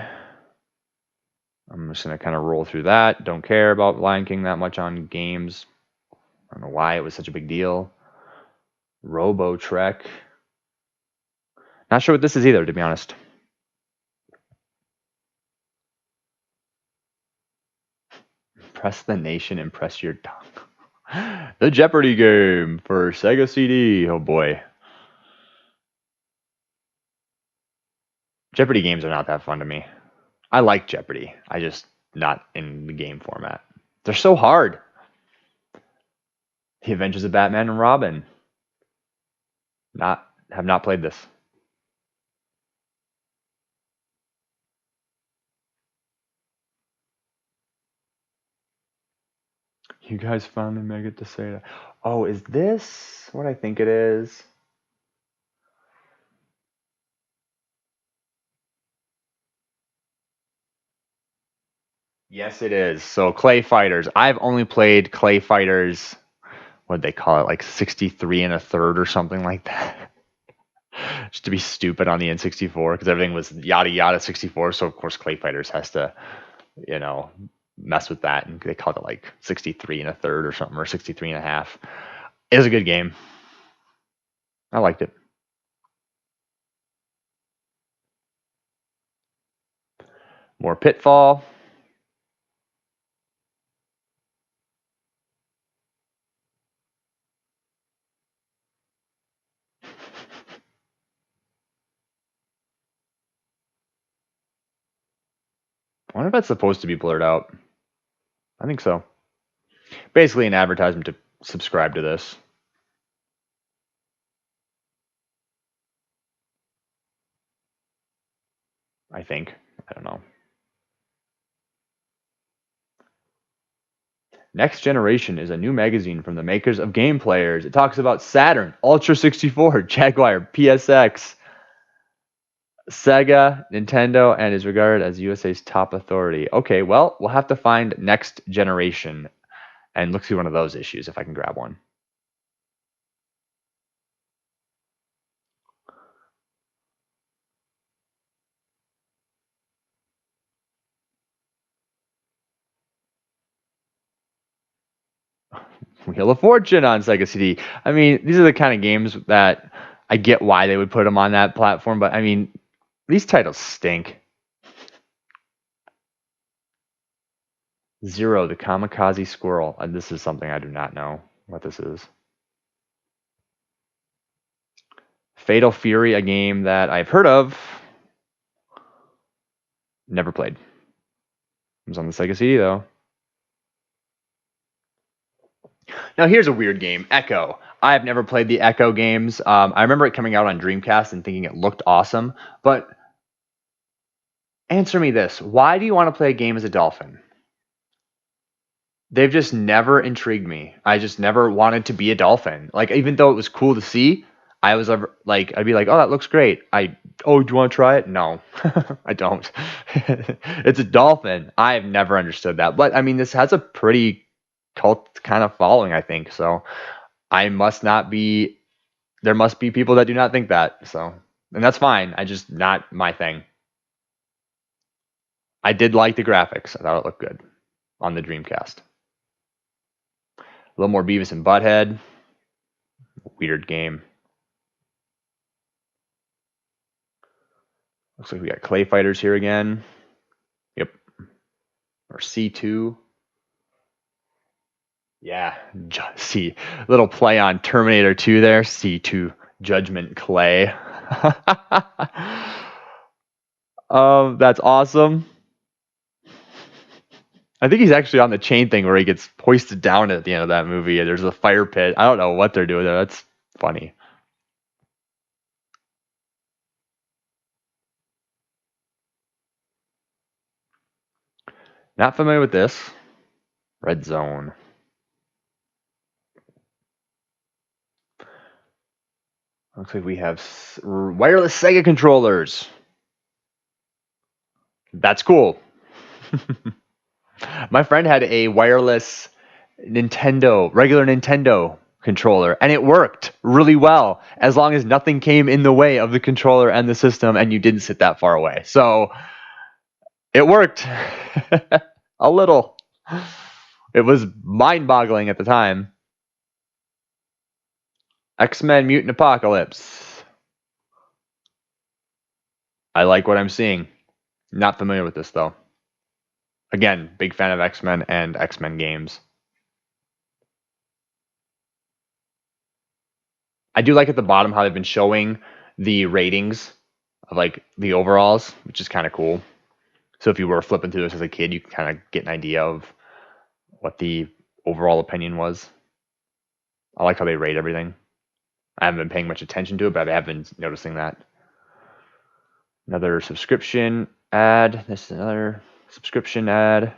I'm just going to kind of roll through that. Don't care about Lion King that much on games. I don't know why it was such a big deal. Robo Trek. Not sure what this is either, to be honest. Press the nation and press your tongue. The Jeopardy game for Sega CD. Oh boy. Jeopardy games are not that fun to me. I like Jeopardy. I just not in the game format. They're so hard. The Adventures of Batman and Robin. Have not played this. You guys finally make it to say that. Oh, is this what I think it is? Yes, it is. So Clay Fighters. I've only played Clay Fighters. What'd they call it? Like 63 and a third or something like that. Just to be stupid on the N64 because everything was yada yada 64. So of course Clay Fighters has to, mess with that, and they called it like 63 and a third or something, or 63 and a half. It was a good game. I liked it. More Pitfall. I wonder if that's supposed to be blurred out. I think so. Basically, an advertisement to subscribe to this. I think. I don't know. Next Generation is a new magazine from the makers of Game Players. It talks about Saturn, Ultra 64, Jaguar, PSX, Sega, Nintendo, and is regarded as USA's top authority. Okay, well, we'll have to find Next Generation and look through one of those issues if I can grab one. Wheel of Fortune on Sega CD. I mean, these are the kind of games that I get why they would put them on that platform, but I mean, These titles stink. Zero, the Kamikaze Squirrel. And this is something I do not know what this is. Fatal Fury, a game that I've heard of, never played. It was on the Sega CD though. Now here's a weird game, Echo. I have never played the Echo games. I remember it coming out on Dreamcast and thinking it looked awesome. But answer me this: why do you want to play a game as a dolphin? They've just never intrigued me. I just never wanted to be a dolphin. Like, even though it was cool to see, I was ever like, I'd be like, oh, that looks great. Oh, do you want to try it? No, I don't. It's a dolphin. I've never understood that. But I mean, this has a pretty cult kind of following, I think. So I must not be, there must be people that do not think that. So, and that's fine. I just, not my thing. I did like the graphics. I thought it looked good on the Dreamcast. A little more Beavis and Butthead. Weird game. Looks like we got Clay Fighters here again. Yep. Or C2. Yeah. See, little play on Terminator 2 there. C2 Judgment Clay. That's awesome. I think he's actually on the chain thing where he gets hoisted down at the end of that movie. There's a fire pit. I don't know what they're doing there. That's funny. Not familiar with this. Red Zone. Looks like we have wireless Sega controllers. That's cool. My friend had a wireless regular Nintendo controller, and it worked really well as long as nothing came in the way of the controller and the system and you didn't sit that far away. So it worked a little. It was mind-boggling at the time. X-Men Mutant Apocalypse. I like what I'm seeing. Not familiar with this though. Again, big fan of X-Men and X-Men games. I do like at the bottom how they've been showing the ratings of like the overalls, which is kind of cool. So if you were flipping through this as a kid, you can kind of get an idea of what the overall opinion was. I like how they rate everything. I haven't been paying much attention to it, but I have been noticing that. Another subscription ad. This is another subscription ad.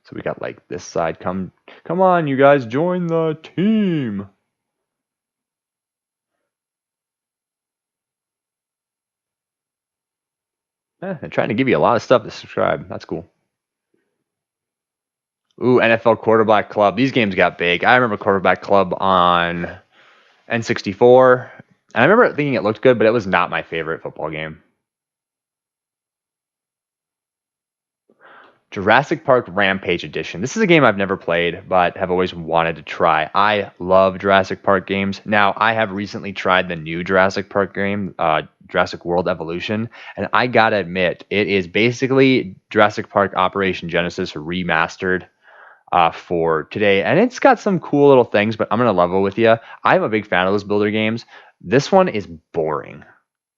So we got like this side. Come on, you guys, join the team. They're trying to give you a lot of stuff to subscribe. That's cool. Ooh, NFL Quarterback Club. These games got big. I remember Quarterback Club on N64. And I remember thinking it looked good, but it was not my favorite football game. Jurassic Park Rampage Edition. This is a game I've never played, but have always wanted to try. I love Jurassic Park games. Now, I have recently tried the new Jurassic Park game, Jurassic World Evolution, and I gotta admit, it is basically Jurassic Park Operation Genesis remastered for today, and it's got some cool little things, but I'm gonna level with you. I'm a big fan of those builder games. This one is boring.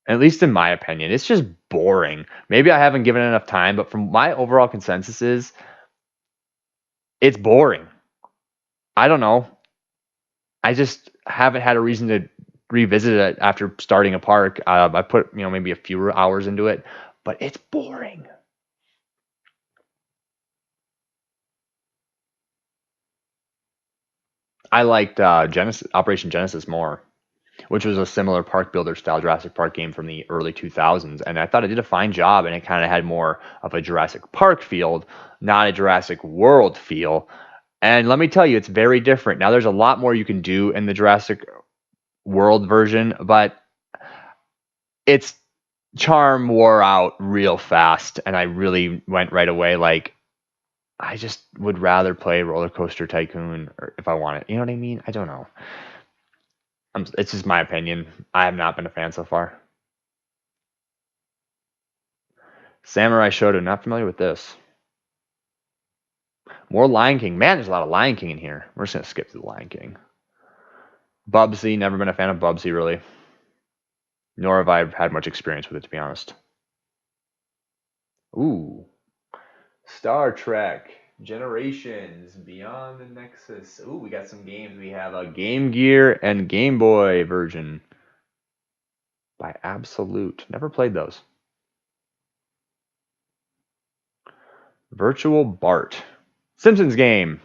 At least in my opinion, it's just boring. Maybe I haven't given it enough time, but from my overall consensus is it's boring. I don't know. I just haven't had a reason to revisit it after starting a park. I put, maybe a few hours into it, but it's boring. I liked Operation Genesis more, which was a similar park builder style Jurassic Park game from the early 2000s. And I thought it did a fine job, and it kind of had more of a Jurassic Park feel, not a Jurassic World feel. And let me tell you, it's very different. Now, there's a lot more you can do in the Jurassic World version, but its charm wore out real fast. And I really went right away like, I just would rather play Roller Coaster Tycoon or if I want it. You know what I mean? I don't know. It's just my opinion. I have not been a fan so far. Samurai Shodown, not familiar with this. More Lion King. Man, there's a lot of Lion King in here. We're just going to skip to the Lion King. Bubsy, never been a fan of Bubsy, really. Nor have I had much experience with it, to be honest. Ooh. Star Trek. Generations. Beyond the Nexus. Ooh, we got some games. We have a Game Gear and Game Boy version. By Absolute. Never played those. Virtual Bart. Simpsons game.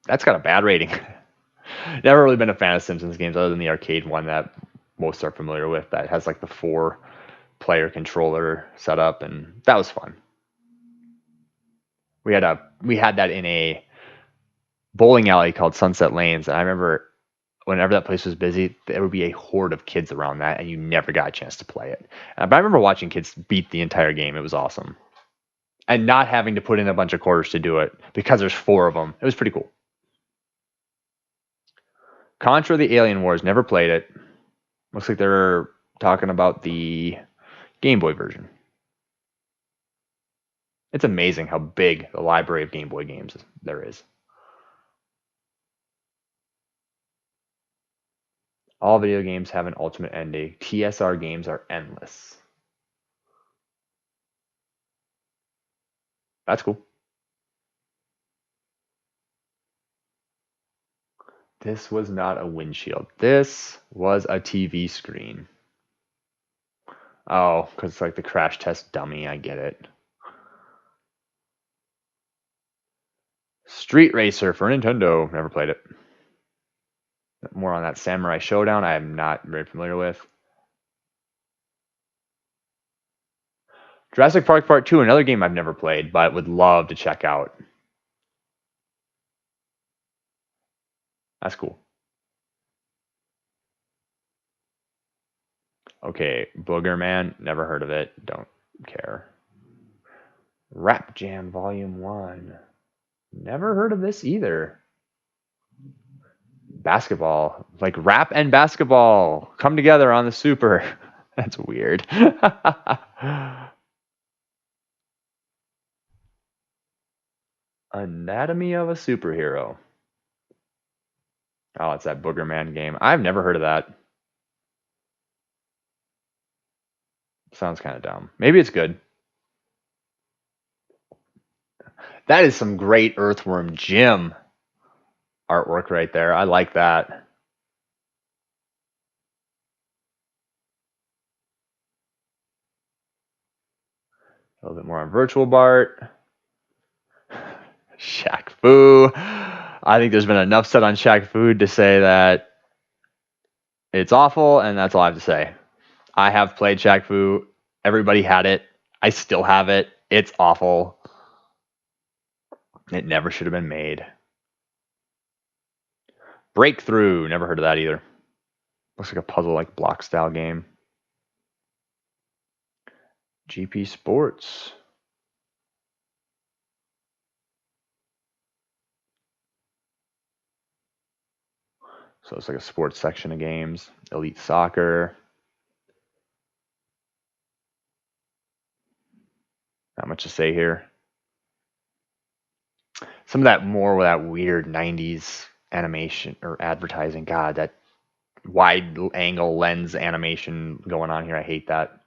That's got a bad rating. Never really been a fan of Simpsons games other than the arcade one that most are familiar with that has like the 4-player controller setup, and that was fun. We had that in a bowling alley called Sunset Lanes, and I remember whenever that place was busy, there would be a horde of kids around that, and you never got a chance to play it. But I remember watching kids beat the entire game. It was awesome. And not having to put in a bunch of quarters to do it because there's 4 of them. It was pretty cool. Contra the Alien Wars, never played it. Looks like they're talking about the Game Boy version. It's amazing how big the library of Game Boy games there is. All video games have an ultimate ending. TSR games are endless. That's cool. This was not a windshield. This was a TV screen. Oh, because it's like the crash test dummy. I get it. Street Racer for Nintendo. Never played it. More on that Samurai Shodown. I am not very familiar with. Jurassic Park Part 2, another game I've never played, but would love to check out. That's cool. Okay, Booger Man, never heard of it. Don't care. Rap Jam Volume 1. Never heard of this either. Basketball. Like rap and basketball come together on the Super. That's weird. Anatomy of a Superhero. Oh, it's that Booger Man game. I've never heard of that. Sounds kind of dumb. Maybe it's good. That is some great Earthworm Jim artwork right there. I like that. A little bit more on Virtual Bart. Shaq Fu. I think there's been enough said on Shaq Fu to say that it's awful, and that's all I have to say. I have played Shaq Fu. Everybody had it. I still have it. It's awful. It never should have been made. Breakthrough. Never heard of that either. Looks like a puzzle-like block style game. GP Sports. So it's like a sports section of games. Elite Soccer. Not much to say here. Some of that more with that weird 90s animation or advertising. God, that wide angle lens animation going on here. I hate that.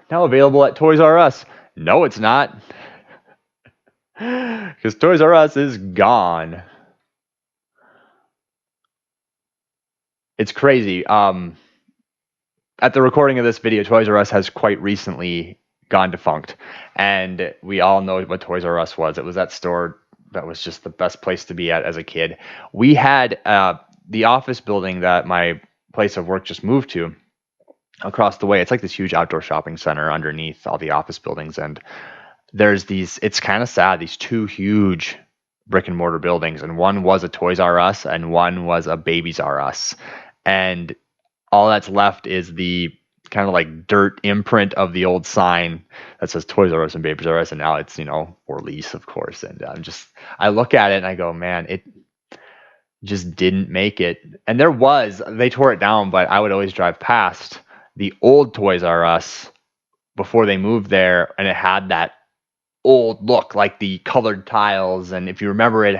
Now available at Toys R Us. No, it's not. Because Toys R Us is gone. It's crazy. At the recording of this video, Toys R Us has quite recently gone defunct. And we all know what Toys R Us was. It was that store that was just the best place to be at as a kid. We had the office building that my place of work just moved to across the way. It's like this huge outdoor shopping center underneath all the office buildings. And there's these, it's kind of sad, these 2 huge brick and mortar buildings. And one was a Toys R Us and one was a Babies R Us. And all that's left is the kind of like dirt imprint of the old sign that says Toys R Us and Babies R Us, and now it's for lease, of course. And I look at it and I go, man, just didn't make it. And they tore it down, but I would always drive past the old Toys R Us before they moved there, and it had that old look, like the colored tiles. And if you remember,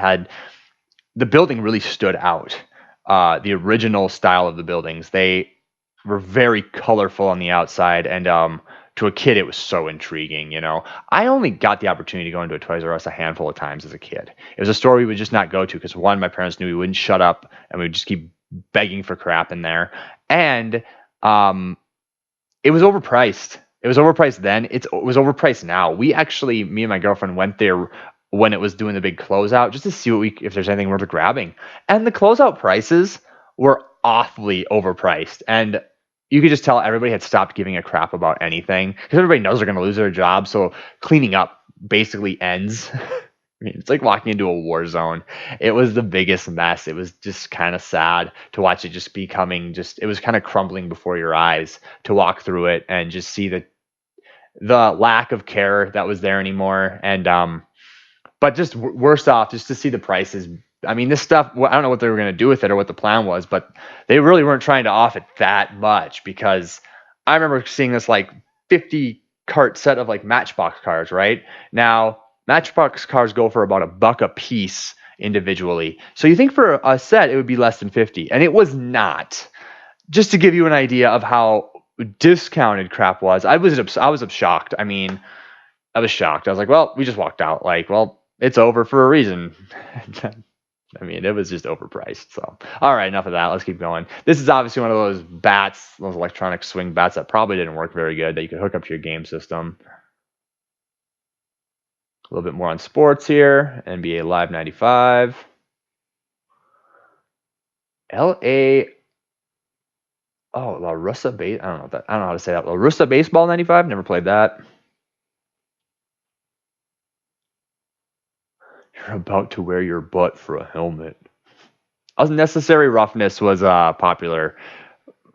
the building really stood out. The original style of the buildings, they were very colorful on the outside, and to a kid, it was so intriguing. I only got the opportunity to go into a Toys R Us a handful of times as a kid. It was a store we would just not go to because one, my parents knew we wouldn't shut up, and we would just keep begging for crap in there, and it was overpriced. It was overpriced then. It was overpriced now. Me and my girlfriend went there when it was doing the big closeout just to see if there's anything worth grabbing. And the closeout prices were awfully overpriced. And you could just tell everybody had stopped giving a crap about anything because everybody knows they're going to lose their job. So cleaning up basically ends. I mean, it's like walking into a war zone. It was the biggest mess. It was just kind of sad to watch it just it was kind of crumbling before your eyes to walk through it and just see the lack of care that was there anymore. And but just worse off, just to see the prices. I mean, this stuff, I don't know what they were going to do with it or what the plan was, but they really weren't trying to off it that much, because I remember seeing this like 50 cart set of like Matchbox cars, right? Now, Matchbox cars go for about $1 a piece individually. So you think for a set it would be less than 50, and it was not. Just to give you an idea of how discounted crap was, I was shocked. I mean, I was shocked. I was like, well, we just walked out. Like, well, it's over for a reason. I mean, it was just overpriced. So, all right, enough of that. Let's keep going. This is obviously one of those bats, those electronic swing bats that probably didn't work very good, that you could hook up to your game system. A little bit more on sports here. NBA Live 95. LA. Oh, La Russa Base. I don't know how to say that. La Russa Baseball 95. Never played that. You're about to wear your butt for a helmet. Unnecessary Roughness was a popular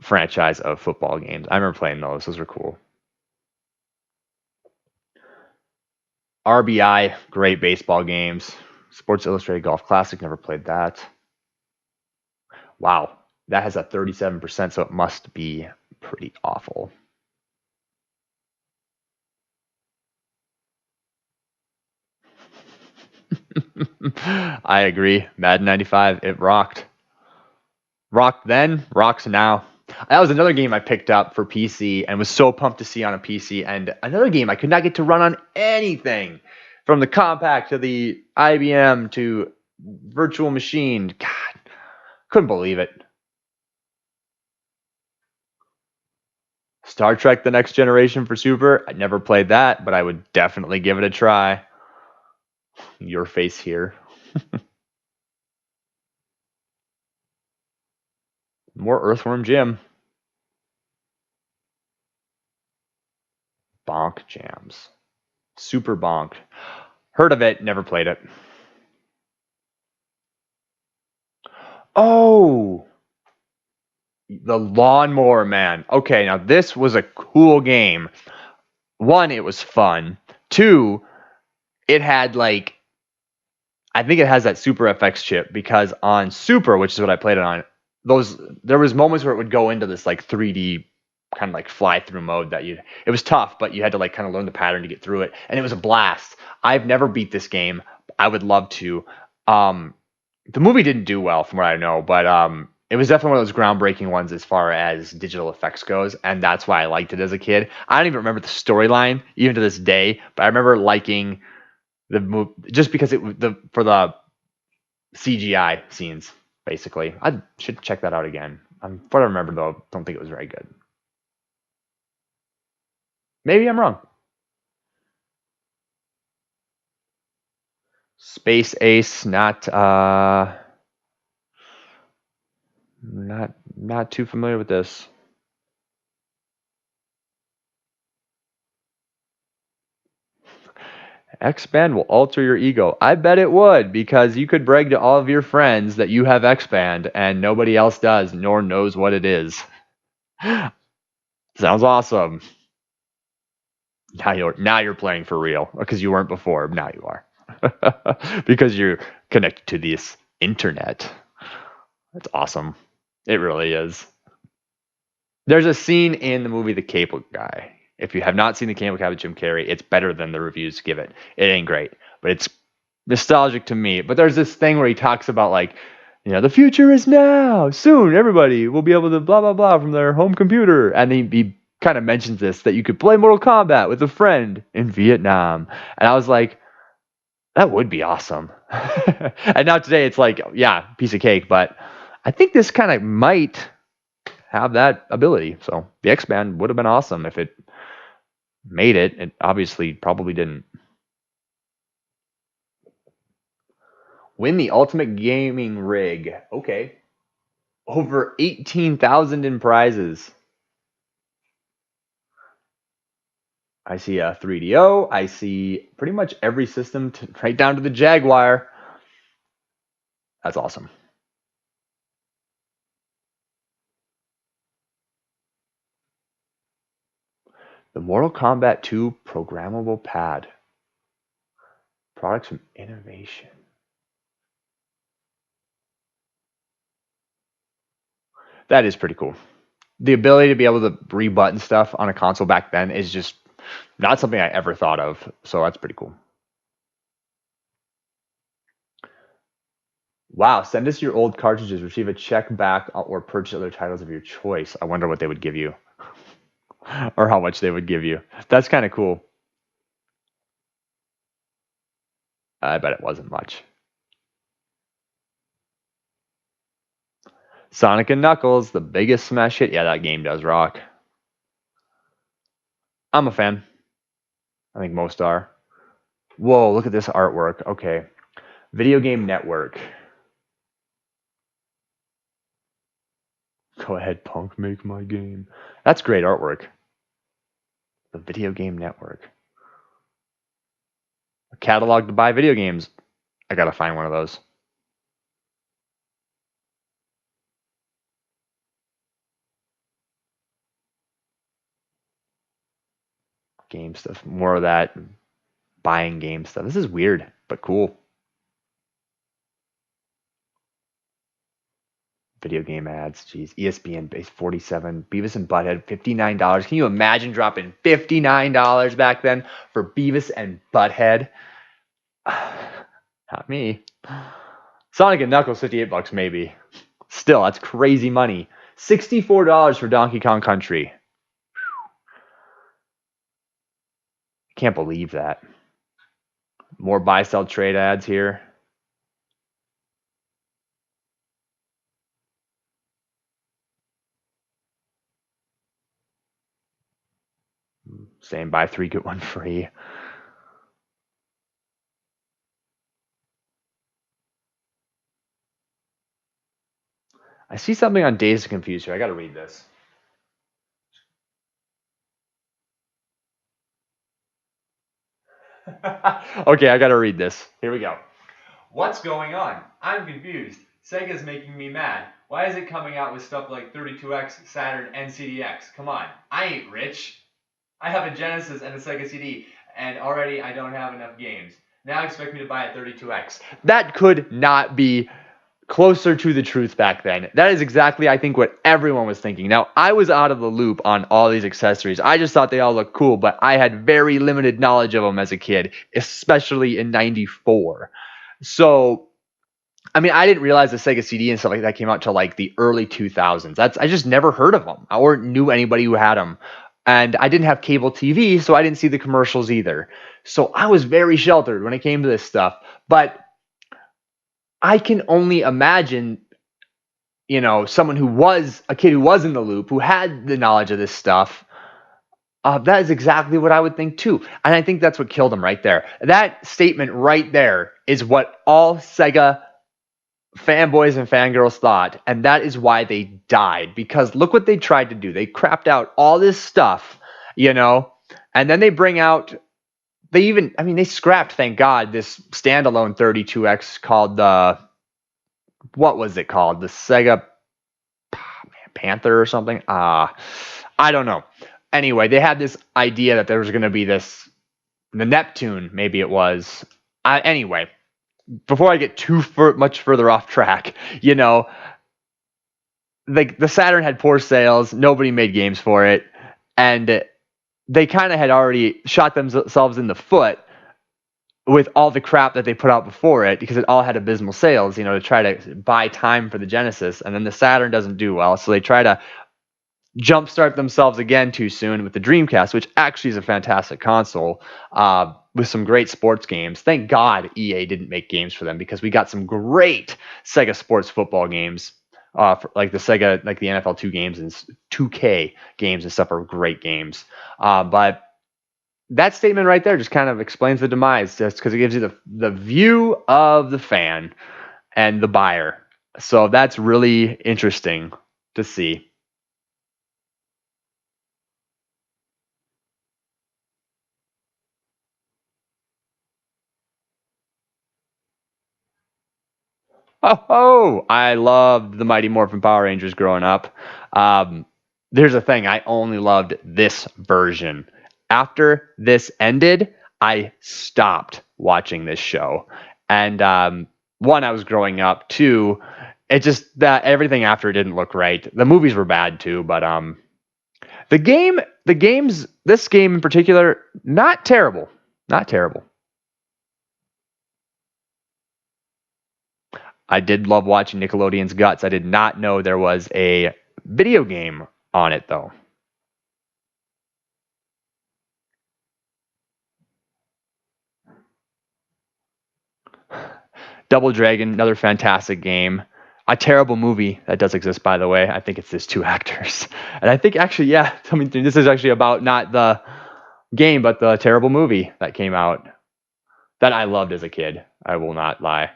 franchise of football games. I remember playing those. Those were cool. RBI, great baseball games. Sports Illustrated Golf Classic, never played that. Wow, that has a 37%, so it must be pretty awful. I agree. Madden 95, it rocked. Rocked then, rocks now. That was another game I picked up for PC and was so pumped to see on a PC. And another game I could not get to run on anything, from the Compaq to the IBM to Virtual Machine. God, couldn't believe it. Star Trek: The Next Generation for Super. I never played that, but I would definitely give it a try. Your face here. More Earthworm Jim. Bonk Jams. Super Bonk. Heard of it, never played it. Oh! The Lawnmower Man. Okay, now this was a cool game. One, it was fun. Two, it had like, I think it has that Super FX chip, because on Super, which is what I played it on, there was moments where it would go into this like 3D kind of like fly through mode it was tough, but you had to like kind of learn the pattern to get through it, and it was a blast. I've never beat this game. I would love to. The movie didn't do well from what I know, but it was definitely one of those groundbreaking ones as far as digital effects goes, and that's why I liked it as a kid. I don't even remember the storyline even to this day, but I remember liking the movie just because for the CGI scenes. Basically, I should check that out again. What I remember though, don't think it was very good. Maybe I'm wrong. Space Ace, not too familiar with this. X-Band will alter your ego. I bet it would, because you could brag to all of your friends that you have X-Band and nobody else does, nor knows what it is. Sounds awesome. Now you're playing for real, because you weren't before. Now you are. Because you're connected to this internet. It's awesome. It really is. There's a scene in the movie The Cable Guy. If you have not seen The Cable Guy with Jim Carrey, it's better than the reviews give it. It ain't great, but it's nostalgic to me. But there's this thing where he talks about like, the future is now. Soon, everybody will be able to blah blah blah from their home computer, and he kind of mentions this that you could play Mortal Kombat with a friend in Vietnam, and I was like, that would be awesome. And now today it's like, yeah, piece of cake, but I think this kind of might have that ability. So the X-Band would have been awesome if it made it. It obviously probably didn't. Win the ultimate gaming rig. Okay. Over 18,000 in prizes. I see a 3DO. I see pretty much every system right down to the Jaguar. That's awesome. The Mortal Kombat 2 programmable pad. Products from innovation. That is pretty cool. The ability to be able to re-button stuff on a console back then is just not something I ever thought of. So that's pretty cool. Wow, send us your old cartridges, receive a check back, or purchase other titles of your choice. I wonder what they would give you. Or how much they would give you. That's kind of cool. I bet it wasn't much. Sonic and Knuckles, the biggest smash hit. Yeah, that game does rock. I'm a fan. I think most are. Whoa, look at this artwork. Okay. Video Game Network. Go ahead, punk, make my game. That's great artwork. The Video Game Network. A catalog to buy video games. I gotta find one of those. Game stuff. More of that buying game stuff. This is weird, but cool. Video game ads. Jeez. ESPN base 47. Beavis and Butthead, $59. Can you imagine dropping $59 back then for Beavis and Butthead? Not me. Sonic and Knuckles, $58 maybe. Still, that's crazy money. $64 for Donkey Kong Country. Can't believe that. More buy sell trade ads here. Same, buy 3 get 1 free. I see something on Dazed and Confused here. I gotta read this. Okay, I gotta read this. Here we go. What's going on? I'm confused. Sega's making me mad. Why is it coming out with stuff like 32X, Saturn, and CDX? Come on, I ain't rich. I have a Genesis and a Sega CD, and already I don't have enough games. Now expect me to buy a 32X. That could not be closer to the truth back then. That is exactly, I think, what everyone was thinking. Now, I was out of the loop on all these accessories. I just thought they all looked cool, but I had very limited knowledge of them as a kid, especially in 94. So, I mean, I didn't realize the Sega CD and stuff like that came out till like the early 2000s. I just never heard of them or knew anybody who had them. And I didn't have cable TV, so I didn't see the commercials either. So I was very sheltered when it came to this stuff. But I can only imagine, someone who was a kid who was in the loop, who had the knowledge of this stuff. That is exactly what I would think too. And I think that's what killed him right there. That statement right there is what all Sega fanboys and fangirls thought. And that is why they died. Because look what they tried to do. They crapped out all this stuff, and then they bring out, they scrapped, thank God, this standalone 32X called what was it called? The Sega Panther or something? I don't know. Anyway, they had this idea that there was going to be the Neptune, maybe it was. Anyway, before I get too much further off track, like the Saturn had poor sales, nobody made games for it, and they kind of had already shot themselves in the foot with all the crap that they put out before it, because it all had abysmal sales, to try to buy time for the Genesis. And then the Saturn doesn't do well, so they try to jumpstart themselves again too soon with the Dreamcast, which actually is a fantastic console with some great sports games. Thank God EA didn't make games for them, because we got some great Sega sports football games. Like the Sega, like the NFL 2 games and 2K games and stuff are great games. But that statement right there just kind of explains the demise, just because it gives you the view of the fan and the buyer. So that's really interesting to see. Oh, I loved the Mighty Morphin Power Rangers growing up. Um, there's a thing, I only loved this version. After this ended, I stopped watching this show. And one, I was growing up. Two, it just that everything after didn't look right. The movies were bad too, but this game in particular, not terrible, not terrible. I did love watching Nickelodeon's Guts. I did not know there was a video game on it, though. Double Dragon, another fantastic game. A terrible movie that does exist, by the way. I think it's these two actors. And I think actually, yeah, I mean, this is actually about not the game, but the terrible movie that came out that I loved as a kid. I will not lie.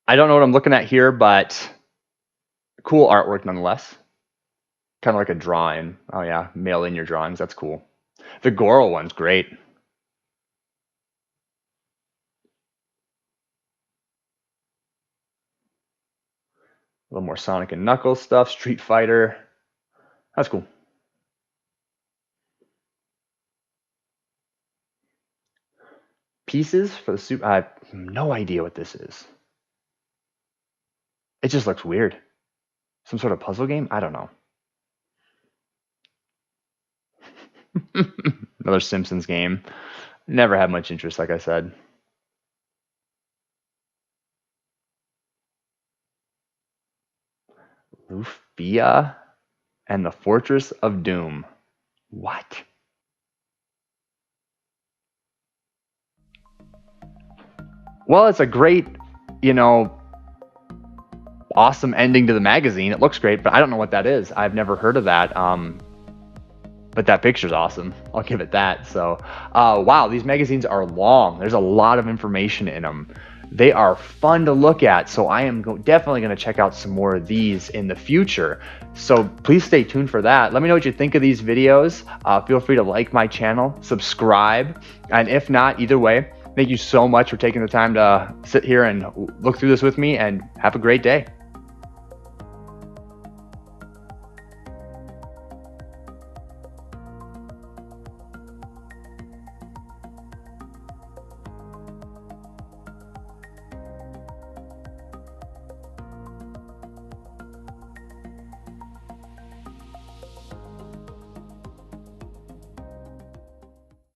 I don't know what I'm looking at here, but cool artwork nonetheless. Kind of like a drawing. Oh yeah, mail in your drawings. That's cool. The Goro one's great. A little more Sonic and Knuckles stuff. Street Fighter. That's cool. Pieces for the Super. I have no idea what this is. It just looks weird. Some sort of puzzle game? I don't know. Another Simpsons game. Never had much interest, like I said. Lufia and the Fortress of Doom. What? Well, it's a great, awesome ending to the magazine. It looks great, but I don't know what that is. I've never heard of that. But that picture's awesome. I'll give it that. So, wow, these magazines are long. There's a lot of information in them. They are fun to look at. So I am definitely going to check out some more of these in the future. So please stay tuned for that. Let me know what you think of these videos. Feel free to like my channel, subscribe, and if not, either way, thank you so much for taking the time to sit here and look through this with me, and have a great day.